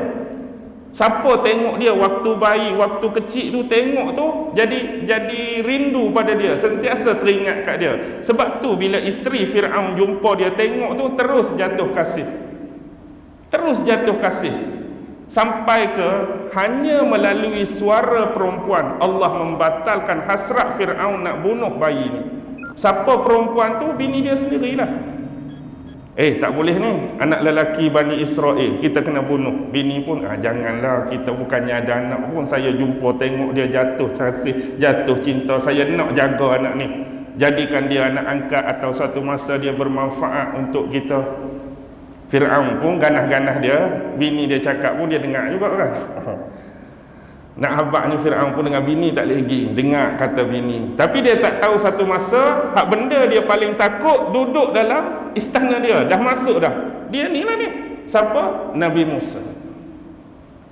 Siapa tengok dia waktu bayi, waktu kecil tu, tengok tu jadi rindu pada dia, sentiasa teringat kat dia. Sebab tu bila isteri Firaun jumpa dia, tengok tu terus jatuh kasih. Terus jatuh kasih. Sampai ke hanya melalui suara perempuan Allah membatalkan hasrat Firaun nak bunuh bayi ni. Siapa perempuan tu? Bini dia sendirilah. Tak boleh ni, anak lelaki Bani Israel kita kena bunuh. Bini pun janganlah, kita bukannya ada anak pun, saya jumpa tengok dia jatuh kasih, jatuh cinta, saya nak jaga anak ni, jadikan dia anak angkat atau satu masa dia bermanfaat untuk kita. Firaun pun ganas-ganas dia, bini dia cakap pun dia dengar juga kan. Nak habaknya Firaun pun dengan bini tak lagi dengar kata bini. Tapi dia tak tahu satu masa hak benda dia paling takut duduk dalam istana dia, dah masuk dah. Dia ni lah ni. Siapa? Nabi Musa.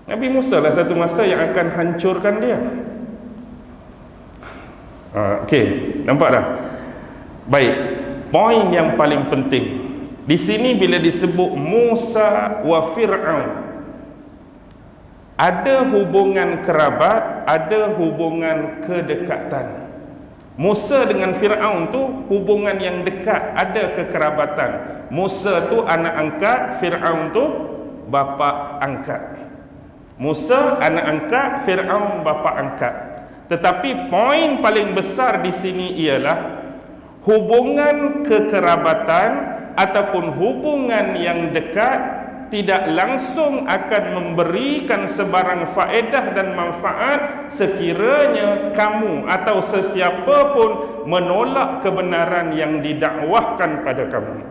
Nabi Musa lah satu masa yang akan hancurkan dia. Okey, nampak dah? Baik, poin yang paling penting di sini bila disebut Musa wa Fir'aun, ada hubungan kerabat, ada hubungan kedekatan. Musa dengan Fir'aun tu hubungan yang dekat, ada kekerabatan. Musa tu anak angkat, Fir'aun tu bapa angkat. Musa anak angkat, Fir'aun bapa angkat. Tetapi poin paling besar di sini ialah hubungan kekerabatan ataupun hubungan yang dekat tidak langsung akan memberikan sebarang faedah dan manfaat sekiranya kamu atau sesiapa pun menolak kebenaran yang didakwahkan pada kamu.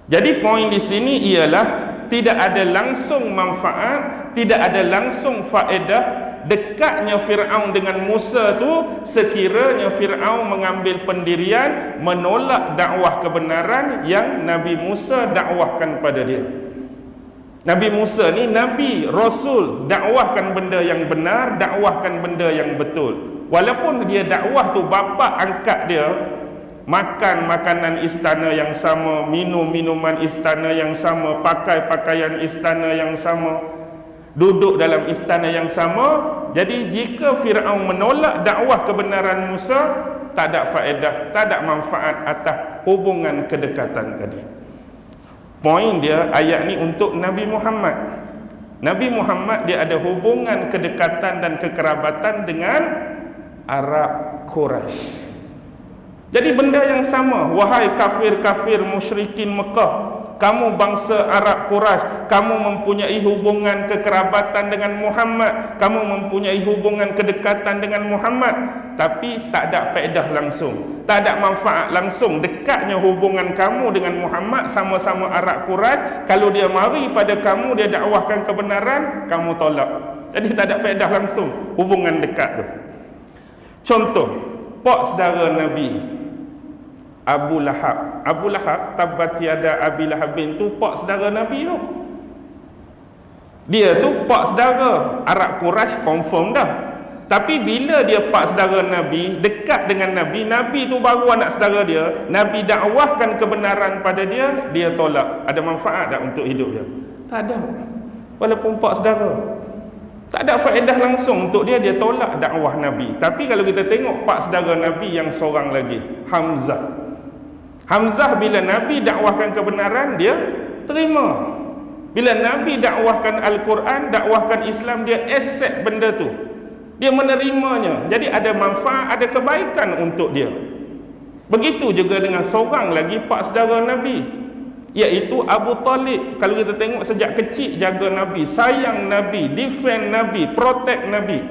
Jadi poin di sini ialah tidak ada langsung manfaat, tidak ada langsung faedah dekatnya Fir'aun dengan Musa tu sekiranya Fir'aun mengambil pendirian menolak dakwah kebenaran yang Nabi Musa dakwahkan pada dia. Nabi Musa ni Nabi, Rasul, dakwahkan benda yang benar, dakwahkan benda yang betul. Walaupun dia dakwah tu bapa angkat dia makan makanan istana yang sama, minum minuman istana yang sama, pakai pakaian istana yang sama, duduk dalam istana yang sama. Jadi jika Fir'aun menolak dakwah kebenaran Musa, tak ada faedah, tak ada manfaat atas hubungan kedekatan tadi. Poin dia ayat ni untuk Nabi Muhammad. Nabi Muhammad dia ada hubungan kedekatan dan kekerabatan dengan Arab Quraisy. Jadi benda yang sama, wahai kafir-kafir musyrikin Mekah, kamu bangsa Arab Quraisy, kamu mempunyai hubungan kekerabatan dengan Muhammad, kamu mempunyai hubungan kedekatan dengan Muhammad, tapi tak ada faedah langsung, tak ada manfaat langsung. Dekatnya hubungan kamu dengan Muhammad, sama-sama Arab Quraisy, kalau dia mari pada kamu, dia dakwahkan kebenaran, kamu tolak. Jadi tak ada faedah langsung hubungan dekat tu. Contoh, pak saudara Nabi Abu Lahab. Abu Lahab, tabbat yada Abi Lahabin tu pak saudara Nabi tu. Dia tu pak saudara Arab Quraisy, confirm dah. Tapi bila dia pak saudara Nabi, dekat dengan Nabi, Nabi tu baru anak saudara dia, Nabi dakwahkan kebenaran pada dia, dia tolak. Ada manfaat tak untuk hidup dia? Tak ada. Walaupun pak saudara, tak ada faedah langsung untuk dia, dia tolak dakwah Nabi. Tapi kalau kita tengok pak saudara Nabi yang seorang lagi, Hamzah. Hamzah bila Nabi dakwahkan kebenaran, dia terima. Bila Nabi dakwahkan Al-Quran, dakwahkan Islam, dia accept benda tu, dia menerimanya. Jadi ada manfaat, ada kebaikan untuk dia. Begitu juga dengan seorang lagi pak saudara Nabi, iaitu Abu Talib. Kalau kita tengok sejak kecil jaga Nabi, sayang Nabi, defend Nabi, protect Nabi.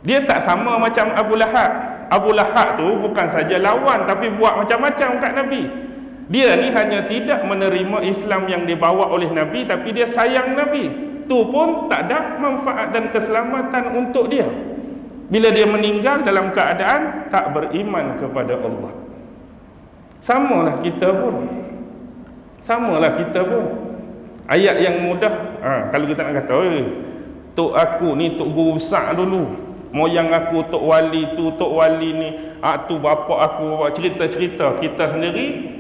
Dia tak sama macam Abu Lahab. Abu Lahab tu bukan saja lawan, tapi buat macam-macam kat Nabi. Dia ni hanya tidak menerima Islam yang dibawa oleh Nabi, tapi dia sayang Nabi. Tu pun tak ada manfaat dan keselamatan untuk dia. Bila dia meninggal dalam keadaan tak beriman kepada Allah. Samalah kita pun. Samalah kita pun. Ayat yang mudah, kalau kita nak kata, tok aku ni tok guru besar dulu, moyang aku tok wali tu, tok wali ni, tu bapa aku, cerita-cerita kita sendiri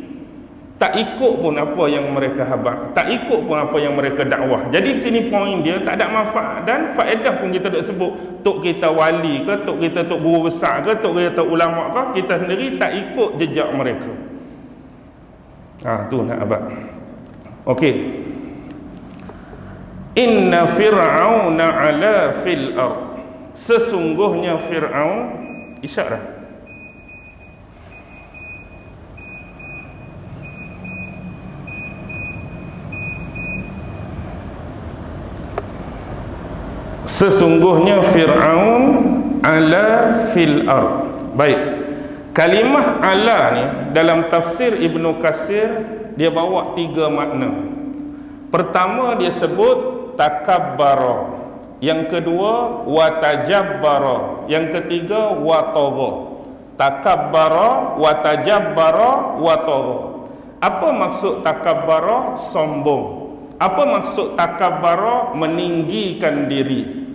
tak ikut pun apa yang mereka habaq, tak ikut pun apa yang mereka dakwah. Jadi sini poin dia, tak ada manfaat dan faedah pun kita tak sebut tok kita wali ke, tok kita tok guru besar ke, tok kita ulama ke, kita sendiri tak ikut jejak mereka. Tu nak abang. Okey. Inna fir'auna ala fil ard. Sesungguhnya Fir'aun, isyarat, sesungguhnya Fir'aun ala fil ard. Baik, kalimah ala ni dalam tafsir Ibnu Katsir dia bawa 3 makna. Pertama dia sebut takabbara, yang kedua watajabbara, yang ketiga watagha. Takabbara, watajabbara, watagha. Apa maksud takabbara? Sombong. Apa maksud takabbara? Meninggikan diri.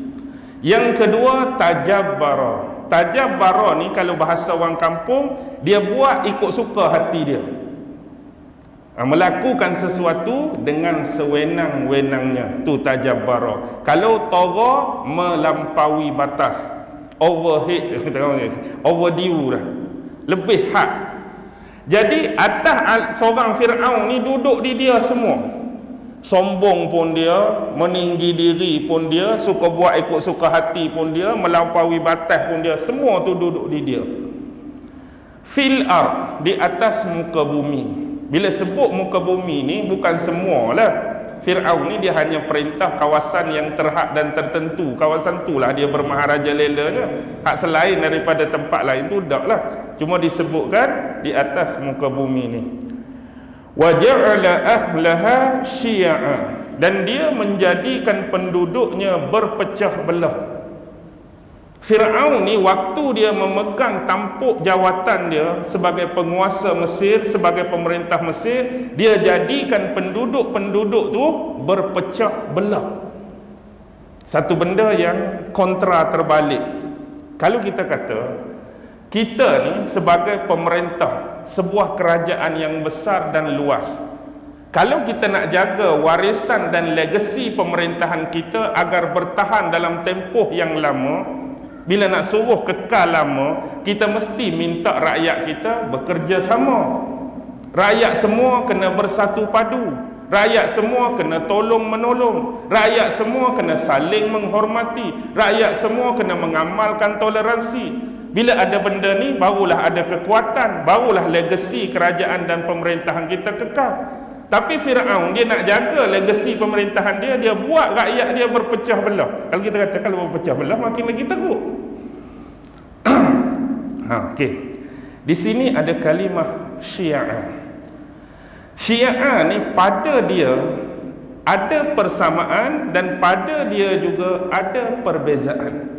Yang kedua tajabbara. Tajabbara ni kalau bahasa orang kampung, dia buat ikut suka hati dia. Melakukan sesuatu dengan sewenang-wenangnya, tu tajabbara. Kalau tagha, melampaui batas, overhead, overdue dah, lebih had. Jadi atas seorang Fir'aun ni duduk di dia semua. Sombong pun dia, meninggi diri pun dia, suka buat ikut suka hati pun dia, melampaui batas pun dia, semua tu duduk di dia. Fil ard, di atas muka bumi. Bila sebut muka bumi ni bukan semualah. Fir'aun ni dia hanya perintah kawasan yang terhad dan tertentu. Kawasan tu lah dia bermaharaja lelanya. Hak selain daripada tempat lain tu tak lah. Cuma disebutkan di atas muka bumi ni. Wa ja'ala ahlaha syi'a, dan dia menjadikan penduduknya berpecah belah. Fir'aun ni waktu dia memegang tampuk jawatan dia sebagai penguasa Mesir, sebagai pemerintah Mesir, dia jadikan penduduk-penduduk tu berpecah belah. Satu benda yang kontra terbalik. Kalau kita kata kita ni sebagai pemerintah sebuah kerajaan yang besar dan luas, kalau kita nak jaga warisan dan legasi pemerintahan kita agar bertahan dalam tempoh yang lama, bila nak suruh kekal lama, kita mesti minta rakyat kita bekerja sama. Rakyat semua kena bersatu padu. Rakyat semua kena tolong menolong. Rakyat semua kena saling menghormati. Rakyat semua kena mengamalkan toleransi. Bila ada benda ni, barulah ada kekuatan, barulah legasi kerajaan dan pemerintahan kita kekal. Tapi Fir'aun, dia nak jaga legasi pemerintahan dia, dia buat rakyat dia berpecah belah. Kalau kita kata kalau berpecah belah, makin lagi teruk. Okey. Di sini ada kalimah Syiah. Syiah ni pada dia ada persamaan dan pada dia juga ada perbezaan.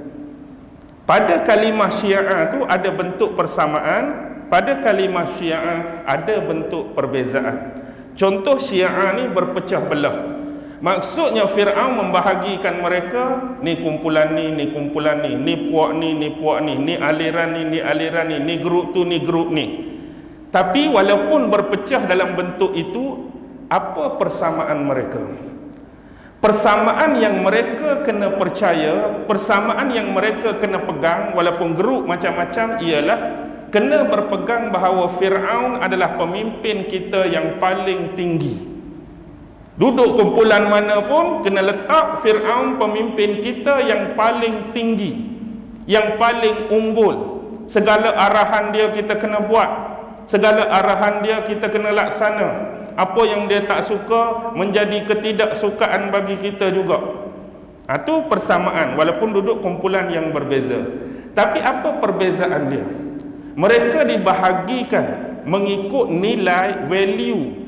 Pada kalimah Syiah tu ada bentuk persamaan, pada kalimah Syiah ada bentuk perbezaan. Contoh Syiah ni berpecah belah. Maksudnya Fir'aun membahagikan mereka, ni kumpulan ni kumpulan ni puak ni puak ni aliran ni aliran ni grup tu ni grup ni. Tapi walaupun berpecah dalam bentuk itu, apa persamaan mereka? Persamaan yang mereka kena percaya, persamaan yang mereka kena pegang walaupun grup macam-macam ialah kena berpegang bahawa Fir'aun adalah pemimpin kita yang paling tinggi. Duduk kumpulan mana pun kena letak Fir'aun pemimpin kita yang paling tinggi, yang paling unggul. Segala arahan dia kita kena buat, segala arahan dia kita kena laksana. Apa yang dia tak suka menjadi ketidaksukaan bagi kita juga. Itu persamaan walaupun duduk kumpulan yang berbeza. Tapi apa perbezaan dia? Mereka dibahagikan mengikut nilai value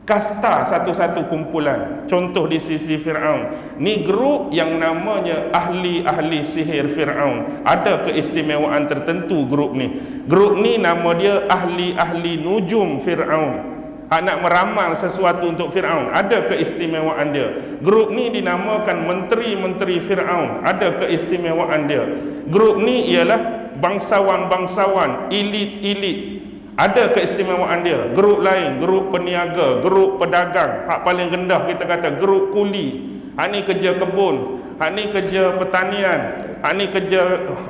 kasta satu-satu kumpulan. Contoh di sisi Fir'aun, ni grup yang namanya ahli-ahli sihir Fir'aun. Ada keistimewaan tertentu grup ni. Grup ni nama dia ahli-ahli nujum Fir'aun. Nak meramal sesuatu untuk Fir'aun, ada keistimewaan dia. Grup ni dinamakan menteri-menteri Fir'aun, ada keistimewaan dia. Grup ni ialah bangsawan-bangsawan, elit-elit, ada keistimewaan dia. Grup lain, grup peniaga, grup pedagang. Hak paling rendah kita kata grup kuli. Hak ni kerja kebun, hak ni kerja pertanian, hak ni kerja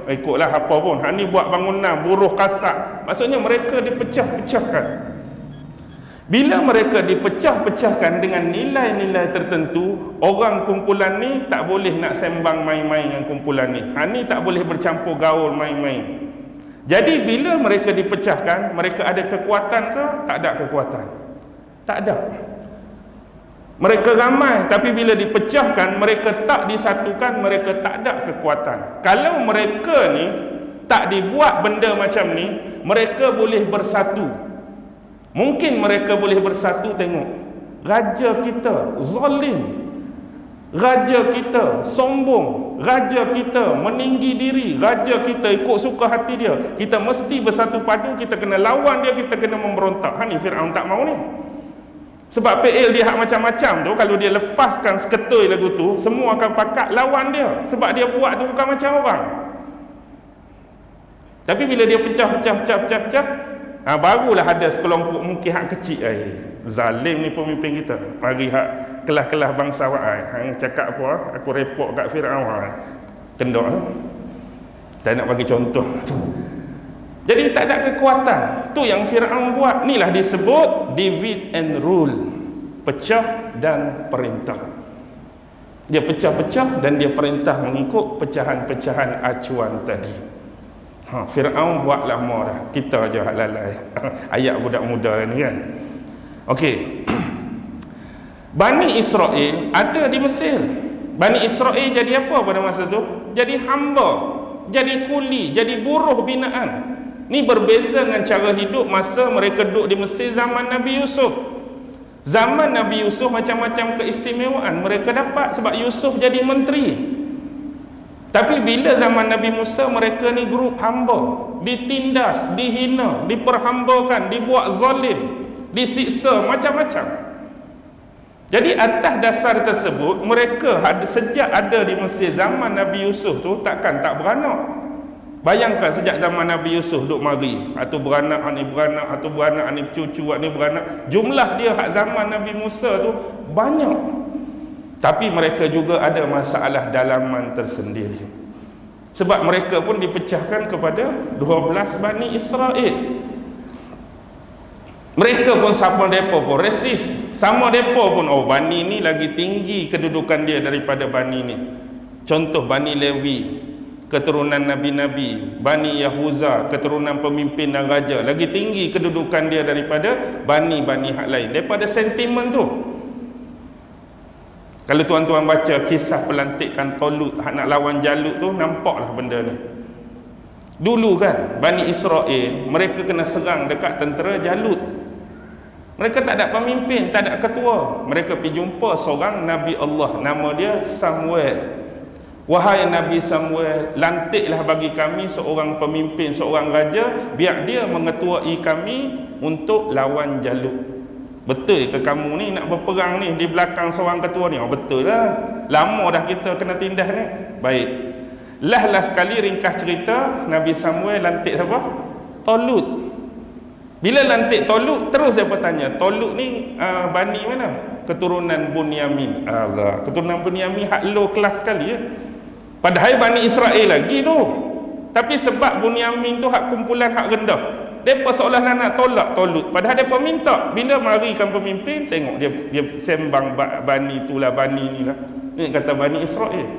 ikutlah apa pun. Hak ni buat bangunan, buruh kasak. Maksudnya mereka dipecah-pecahkan. Bila mereka dipecah-pecahkan dengan nilai-nilai tertentu, orang kumpulan ni tak boleh nak sembang main-main dengan kumpulan ni. Ni tak boleh bercampur gaul main-main. Jadi bila mereka dipecahkan, mereka ada kekuatan ke? Tak ada kekuatan. Tak ada. Mereka ramai, tapi bila dipecahkan, mereka tak disatukan, mereka tak ada kekuatan. Kalau mereka ni tak dibuat benda macam ni, mereka boleh bersatu. Mungkin mereka boleh bersatu. Tengok, raja kita zalim, raja kita sombong, raja kita meninggi diri, raja kita ikut suka hati dia. Kita mesti bersatu padu, kita kena lawan dia, kita kena memberontak. Ni Fir'aun tak mau ni. Sebab PL dia hak macam-macam tu, kalau dia lepaskan seketui lagu tu, semua akan pakat lawan dia. Sebab dia buat tu bukan macam orang. Tapi bila dia pecah, barulah ada sekelompok mungkin hak kecil. Zalim ni pemimpin kita. Mari hak kelas-kelas bangsawan. Hang cakap apa? Aku report kat Fir'aun. Kendok. Tak nak bagi contoh. Jadi tak ada kekuatan. Tu yang Fir'aun buat. Inilah disebut divide and rule. Pecah dan perintah. Dia pecah-pecah dan dia perintah mengikut pecahan-pecahan acuan tadi. Fir'aun buat lama dah. Kita je hak lalai. Ayat budak muda ni kan. Okey. Bani Israel ada di Mesir. Bani Israel jadi apa pada masa tu? Jadi hamba, jadi kuli, jadi buruh binaan. Ni berbeza dengan cara hidup masa mereka duduk di Mesir zaman Nabi Yusuf. Zaman Nabi Yusuf macam-macam keistimewaan mereka dapat sebab Yusuf jadi menteri. Tapi bila zaman Nabi Musa, mereka ni grup hamba, ditindas, dihina, diperhambakan, dibuat zalim, disiksa macam-macam. Jadi atas dasar tersebut, mereka sejak ada di Mesir zaman Nabi Yusuf tu takkan tak beranak. Bayangkan sejak zaman Nabi Yusuf duk mari, atau beranak, ni beranak, atau beranak, ni cucu, ni beranak. Jumlah dia hak zaman Nabi Musa tu banyak. Tapi mereka juga ada masalah dalaman tersendiri. Sebab mereka pun dipecahkan kepada 12 Bani Israel. Mereka pun sama mereka pun resis. Sama mereka pun, oh Bani ni lagi tinggi kedudukan dia daripada Bani ni. Contoh Bani Lewi, keturunan Nabi-Nabi. Bani Yahuza, keturunan pemimpin dan raja, lagi tinggi kedudukan dia daripada Bani-Bani hak lain. Daripada sentimen tu. Kalau tuan-tuan baca kisah pelantikan Talut hak nak lawan Jalut tu, nampaklah benda ni. Dulu kan Bani Israel, mereka kena serang dekat tentera Jalut. Mereka tak ada pemimpin, tak ada ketua. Mereka pergi jumpa seorang Nabi Allah, nama dia Samuel. Wahai Nabi Samuel, lantiklah bagi kami seorang pemimpin, seorang raja, biar dia mengetuai kami untuk lawan Jalut. Betul ke kamu ni nak berperang ni di belakang seorang ketua ni? Oh, betul lah. Lama dah kita kena tindas ni. Baik. Lah sekali ringkas cerita, Nabi Samuel lantik siapa? Talut. Bila lantik Talut, terus dia bertanya, Talut ni Bani mana? Keturunan Bunyamin. Allah, keturunan Bunyamin hak low kelas sekali ya. Padahal Bani Israel lagi tu. Tapi sebab Bunyamin tu hak kumpulan hak rendah, mereka seolah nak tolak Talut. Padahal mereka minta, bila marikan pemimpin, tengok dia sembang Bani itulah, Bani ni lah. Ini kata Bani Israel.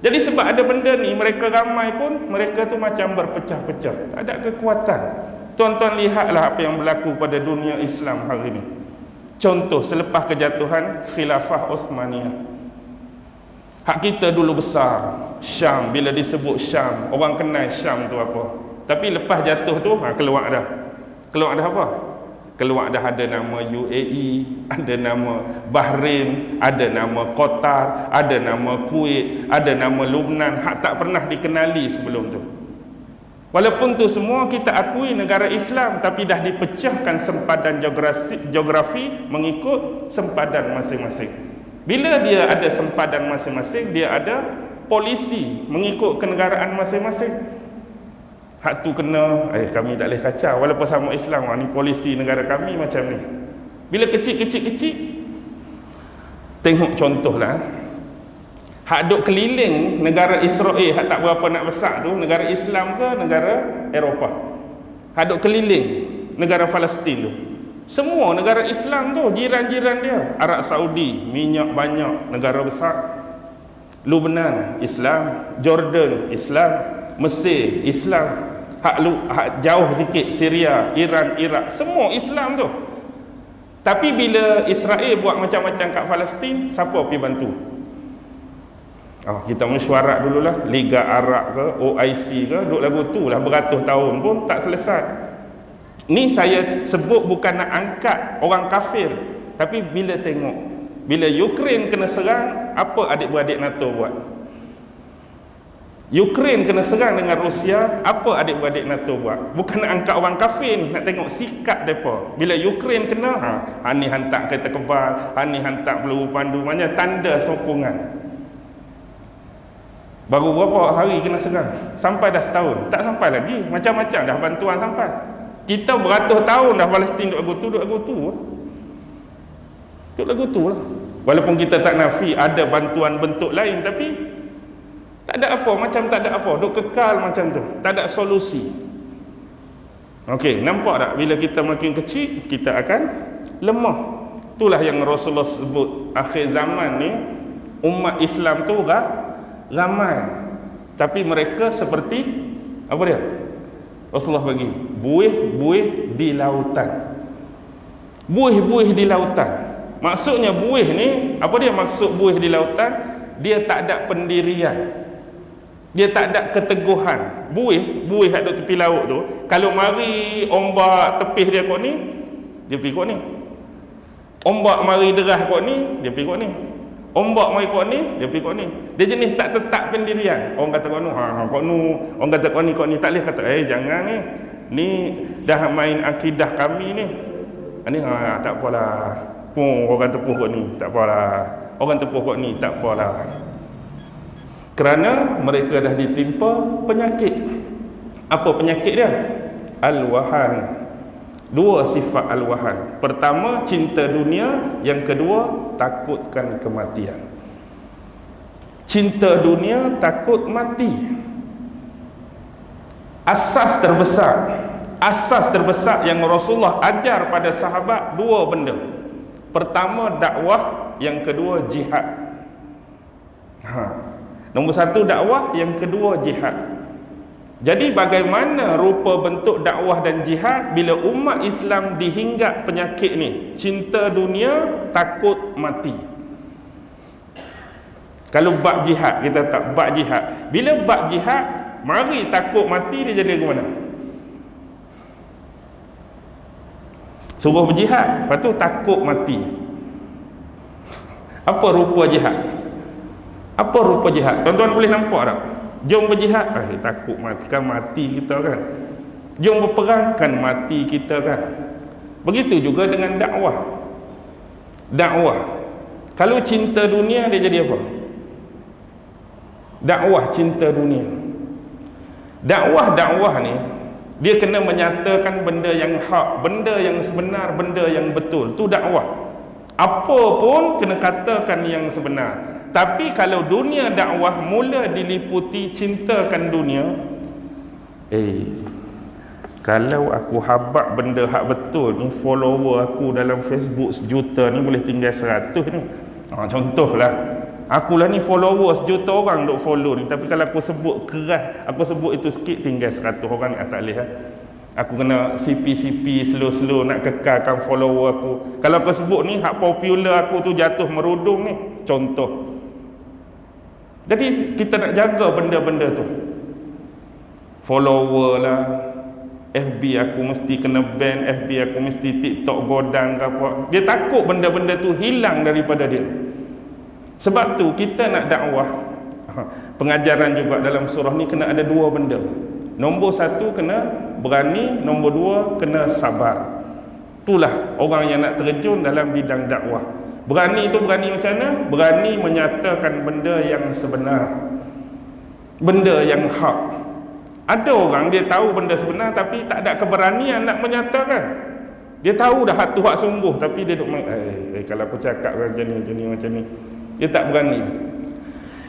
Jadi sebab ada benda ni, mereka ramai pun, mereka tu macam berpecah-pecah. Tak ada kekuatan. Tuan-tuan lihatlah apa yang berlaku pada dunia Islam hari ini. Contoh, selepas kejatuhan Khilafah Osmaniyah. Hak kita dulu besar, Syam. Bila disebut Syam, orang kenal Syam tu apa. Tapi lepas jatuh tu, keluar dah. Keluar dah apa? Keluar dah ada nama UAE, ada nama Bahrain, ada nama Qatar, ada nama Kuwait, ada nama Lubnan, hak tak pernah dikenali sebelum tu. Walaupun tu semua kita akui negara Islam, tapi dah dipecahkan sempadan geografi mengikut sempadan masing-masing. Bila dia ada sempadan masing-masing, dia ada polisi mengikut kenegaraan masing-masing. Hak tu kena, kami tak boleh kacau walaupun sama Islam, ni polisi negara kami macam ni. Bila kecil-kecil, tengok contohlah, hak duk keliling negara Israel, hak tak berapa nak besar tu, negara Islam ke negara Eropah. Hak duk keliling negara Palestin tu, semua negara Islam tu, jiran-jiran dia. Arab Saudi, minyak banyak, negara besar. Lubnan, Islam. Jordan, Islam. Mesir, Islam. Hak jauh sikit, Syria, Iran, Iraq, semua Islam tu. Tapi bila Israel buat macam-macam kat Palestin, siapa pergi bantu? Kita mesyuarat dululah, Liga Arab ke, OIC ke, duk lagu tu lah, beratus tahun pun tak selesai. Ni saya sebut bukan nak angkat orang kafir, tapi bila tengok, bila Ukraine kena serang, apa adik-beradik NATO buat? Ukraine kena serang dengan Rusia, apa adik-beradik NATO buat? Bukan nak angkat orang kafir ni, nak tengok sikap mereka. Bila Ukraine kena, ni hantar kereta kebal, ni hantar peluru pandu, maknanya tanda sokongan. Baru berapa hari kena serang? Sampai dah setahun. Tak sampai lagi, macam-macam dah bantuan sampai. Kita beratus tahun dah Palestin duk lagu tu. Duk lagu tu lah. Walaupun kita tak nafi ada bantuan bentuk lain, tapi tak ada apa, macam tak ada apa, duk kekal macam tu, tak ada solusi. Okey, nampak tak bila kita makin kecil, kita akan lemah. Itulah yang Rasulullah sebut, akhir zaman ni umat Islam tu ramai, tapi mereka seperti apa dia? Rasulullah bagi buih-buih di lautan. Buih-buih di lautan. Maksudnya buih ni, apa dia maksud buih di lautan? Dia tak ada pendirian. Dia tak ada keteguhan. Buih ada tepi laut tu, kalau mari ombak tepih dia kot ni, dia pergi kot ni. Ombak mari derah kot ni, dia pergi kot ni. Ombak mai kau ni, dia pergi kau ni. Dia jenis tak tetap pendirian. Orang kata kau nu, kau nu. Orang kata kau ni tak boleh kata, jangan ni. Ni dah main akidah kami ni. Ni tak apalah. Orang tepuh kau ni, tak apalah. Orang tepuh kau ni, tak apalah. Kerana mereka dah ditimpa penyakit. Apa penyakit dia? Al-wahan. Dua sifat al-wahan. Pertama, cinta dunia. Yang kedua, takutkan kematian. Cinta dunia, takut mati. Asas terbesar yang Rasulullah ajar pada sahabat, dua benda. Pertama, dakwah. Yang kedua, jihad. Nombor satu, dakwah. Yang kedua, jihad. Jadi bagaimana rupa bentuk dakwah dan jihad bila umat Islam dihinggap penyakit ni? Cinta dunia, takut mati. Kalau bab jihad, kita tak bab jihad. Bila bab jihad, mari takut mati, dia jadi ke mana? Suruh berjihad, lepas tu takut mati. Apa rupa jihad? Apa rupa jihad? Tuan-tuan boleh nampak tak? Jom berjihad, takut mati, kan mati kita kan. Jom berperang, kan mati kita kan. Begitu juga dengan dakwah. Dakwah, kalau cinta dunia, dia jadi apa? Dakwah cinta dunia. Dakwah ni, dia kena menyatakan benda yang hak, benda yang sebenar, benda yang betul. Tu dakwah. Apa pun kena katakan yang sebenar. Tapi kalau dunia dakwah mula diliputi cintakan dunia, kalau aku habaq benda hak betul ni, follower aku dalam Facebook 1 juta ni boleh tinggal 100 ni. Contohlah, akulah ni follower 1 juta orang duk follow ni, tapi kalau aku sebut keras, aku sebut itu sikit, tinggal 100 orang ni, tak boleh lah. Aku kena CP slow nak kekalkan follower aku. Kalau aku sebut ni hak popular aku tu jatuh merudung ni, contoh. Jadi kita nak jaga benda-benda tu. Follower lah, FB aku mesti kena ban, FB aku mesti TikTok godang ke apa. Dia takut benda-benda tu hilang daripada dia. Sebab tu kita nak dakwah, pengajaran juga dalam surah ni kena ada dua benda. Nombor satu, kena berani. Nombor dua, kena sabar. Itulah orang yang nak terjun dalam bidang dakwah. Berani itu berani macam mana? Berani menyatakan benda yang sebenar, benda yang hak. Ada orang dia tahu benda sebenar tapi tak ada keberanian nak menyatakan. Dia tahu dah hak tu hak sungguh, tapi dia duk kalau aku cakap macam ni, dia tak berani.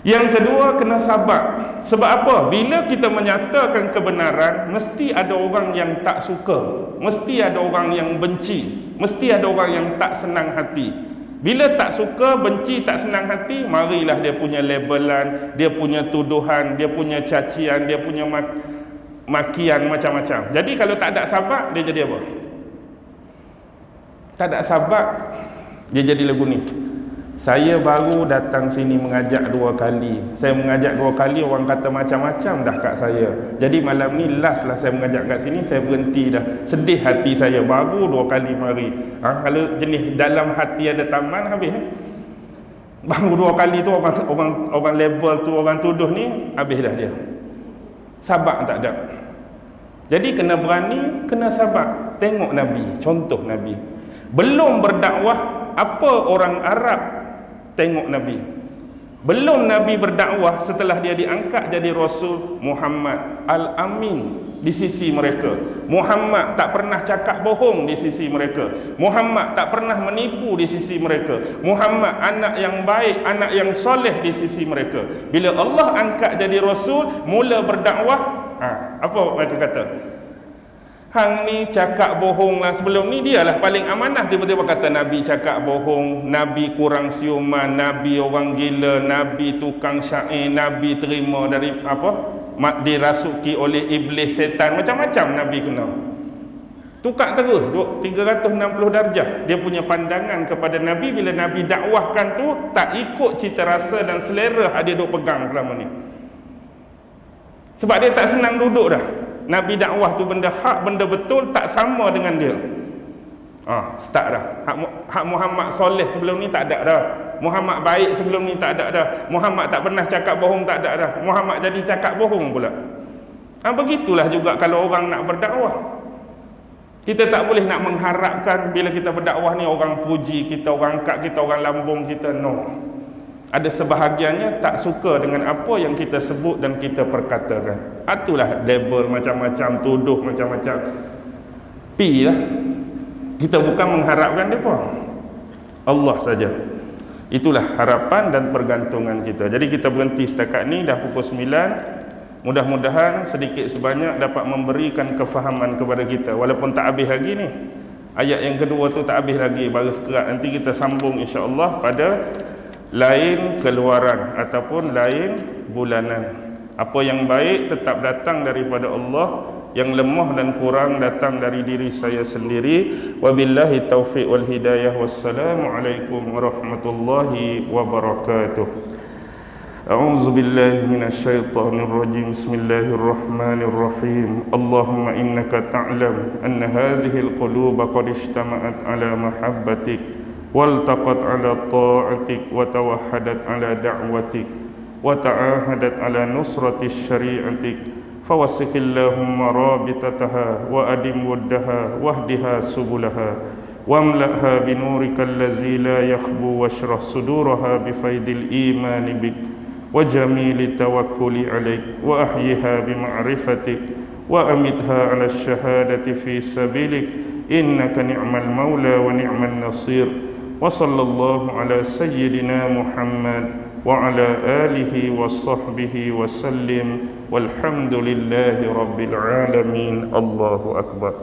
Yang kedua, kena sabar. Sebab apa? Bila kita menyatakan kebenaran, mesti ada orang yang tak suka, mesti ada orang yang benci, mesti ada orang yang tak senang hati. Bila tak suka, benci, tak senang hati, marilah dia punya labelan, dia punya tuduhan, dia punya cacian, dia punya makian macam-macam. Jadi kalau tak ada sabar, dia jadi apa? Tak ada sabar, dia jadi lagu ni. Saya baru datang sini mengajak 2 kali. Saya mengajak 2 kali, orang kata macam-macam dah kat saya. Jadi malam ni last lah saya mengajak kat sini, saya berhenti dah. Sedih hati saya, baru 2 kali mari. Kalau jenis dalam hati ada taman, habis. Baru 2 kali tu orang label tu, orang tuduh ni, habis dah dia. Sabar tak ada. Jadi kena berani, kena sabar. Tengok Nabi, contoh Nabi. Belum berdakwah, apa orang Arab tengok Nabi. Belum Nabi berdakwah, setelah dia diangkat jadi Rasul, Muhammad Al-Amin di sisi mereka. Muhammad tak pernah cakap bohong di sisi mereka. Muhammad tak pernah menipu di sisi mereka. Muhammad anak yang baik, anak yang soleh di sisi mereka. Bila Allah angkat jadi Rasul, mula berdakwah, apa mereka kata? Hang ni cakap bohong lah. Sebelum ni dia lah paling amanah. Tiba-tiba kata Nabi cakap bohong, Nabi kurang siuman, Nabi orang gila, Nabi tukang syair, Nabi terima dari dirasuki oleh iblis, setan, macam-macam Nabi kena. Tukar terus 360 darjah dia punya pandangan kepada Nabi. Bila Nabi dakwahkan tu, tak ikut cita rasa dan selera dia duk pegang selama ni. Sebab dia tak senang duduk dah. Nabi dakwah tu benda hak, benda betul tak sama dengan dia. Start dah. Hak Muhammad soleh sebelum ni tak ada dah. Muhammad baik sebelum ni tak ada dah. Muhammad tak pernah cakap bohong tak ada dah. Muhammad jadi cakap bohong pula. Begitulah juga kalau orang nak berdakwah. Kita tak boleh nak mengharapkan bila kita berdakwah ni orang puji kita, orang angkat kita, orang lambung kita. No. Ada sebahagiannya tak suka dengan apa yang kita sebut dan kita perkatakan. Itulah label macam-macam, tuduh macam-macam. Pi lah. Kita bukan mengharapkan mereka, Allah saja. Itulah harapan dan pergantungan kita. Jadi kita berhenti setakat ni, dah pukul 9. Mudah-mudahan sedikit sebanyak dapat memberikan kefahaman kepada kita. Walaupun tak habis lagi ni, ayat yang kedua tu tak habis lagi, baru sekerat. Nanti kita sambung insya-Allah pada lain keluaran ataupun lain bulanan. Apa yang baik tetap datang daripada Allah, yang lemah dan kurang datang dari diri saya sendiri. Wabillahi taufiq wal hidayah. Wassalamualaikum warahmatullahi wabarakatuh. A'udzu billahi minasyaitonir rajim. Bismillahirrahmanirrahim. Allahumma innaka ta'lam anna hadhihi alquluba qad ijtama'at ala mahabbatik waltaqat ala ta'atik wa tawahhadat ala da'watik wa ta'ahadat ala nusrati syari'atik. فوسك اللهم رابطتها وأدم ودها واهدها سبلها واملأها بنورك الذي لا يخبو واشرح صدورها بفيض الإيمان بك وجميل التوكل عليك وأحيها بمعرفتك وأمتها على الشهادة في سبيلك إنك نعم المولى ونعم النصير وصلى الله على سيدنا محمد وعلى آله وصحبه وسلم والحمد لله رب العالمين. الله أكبر.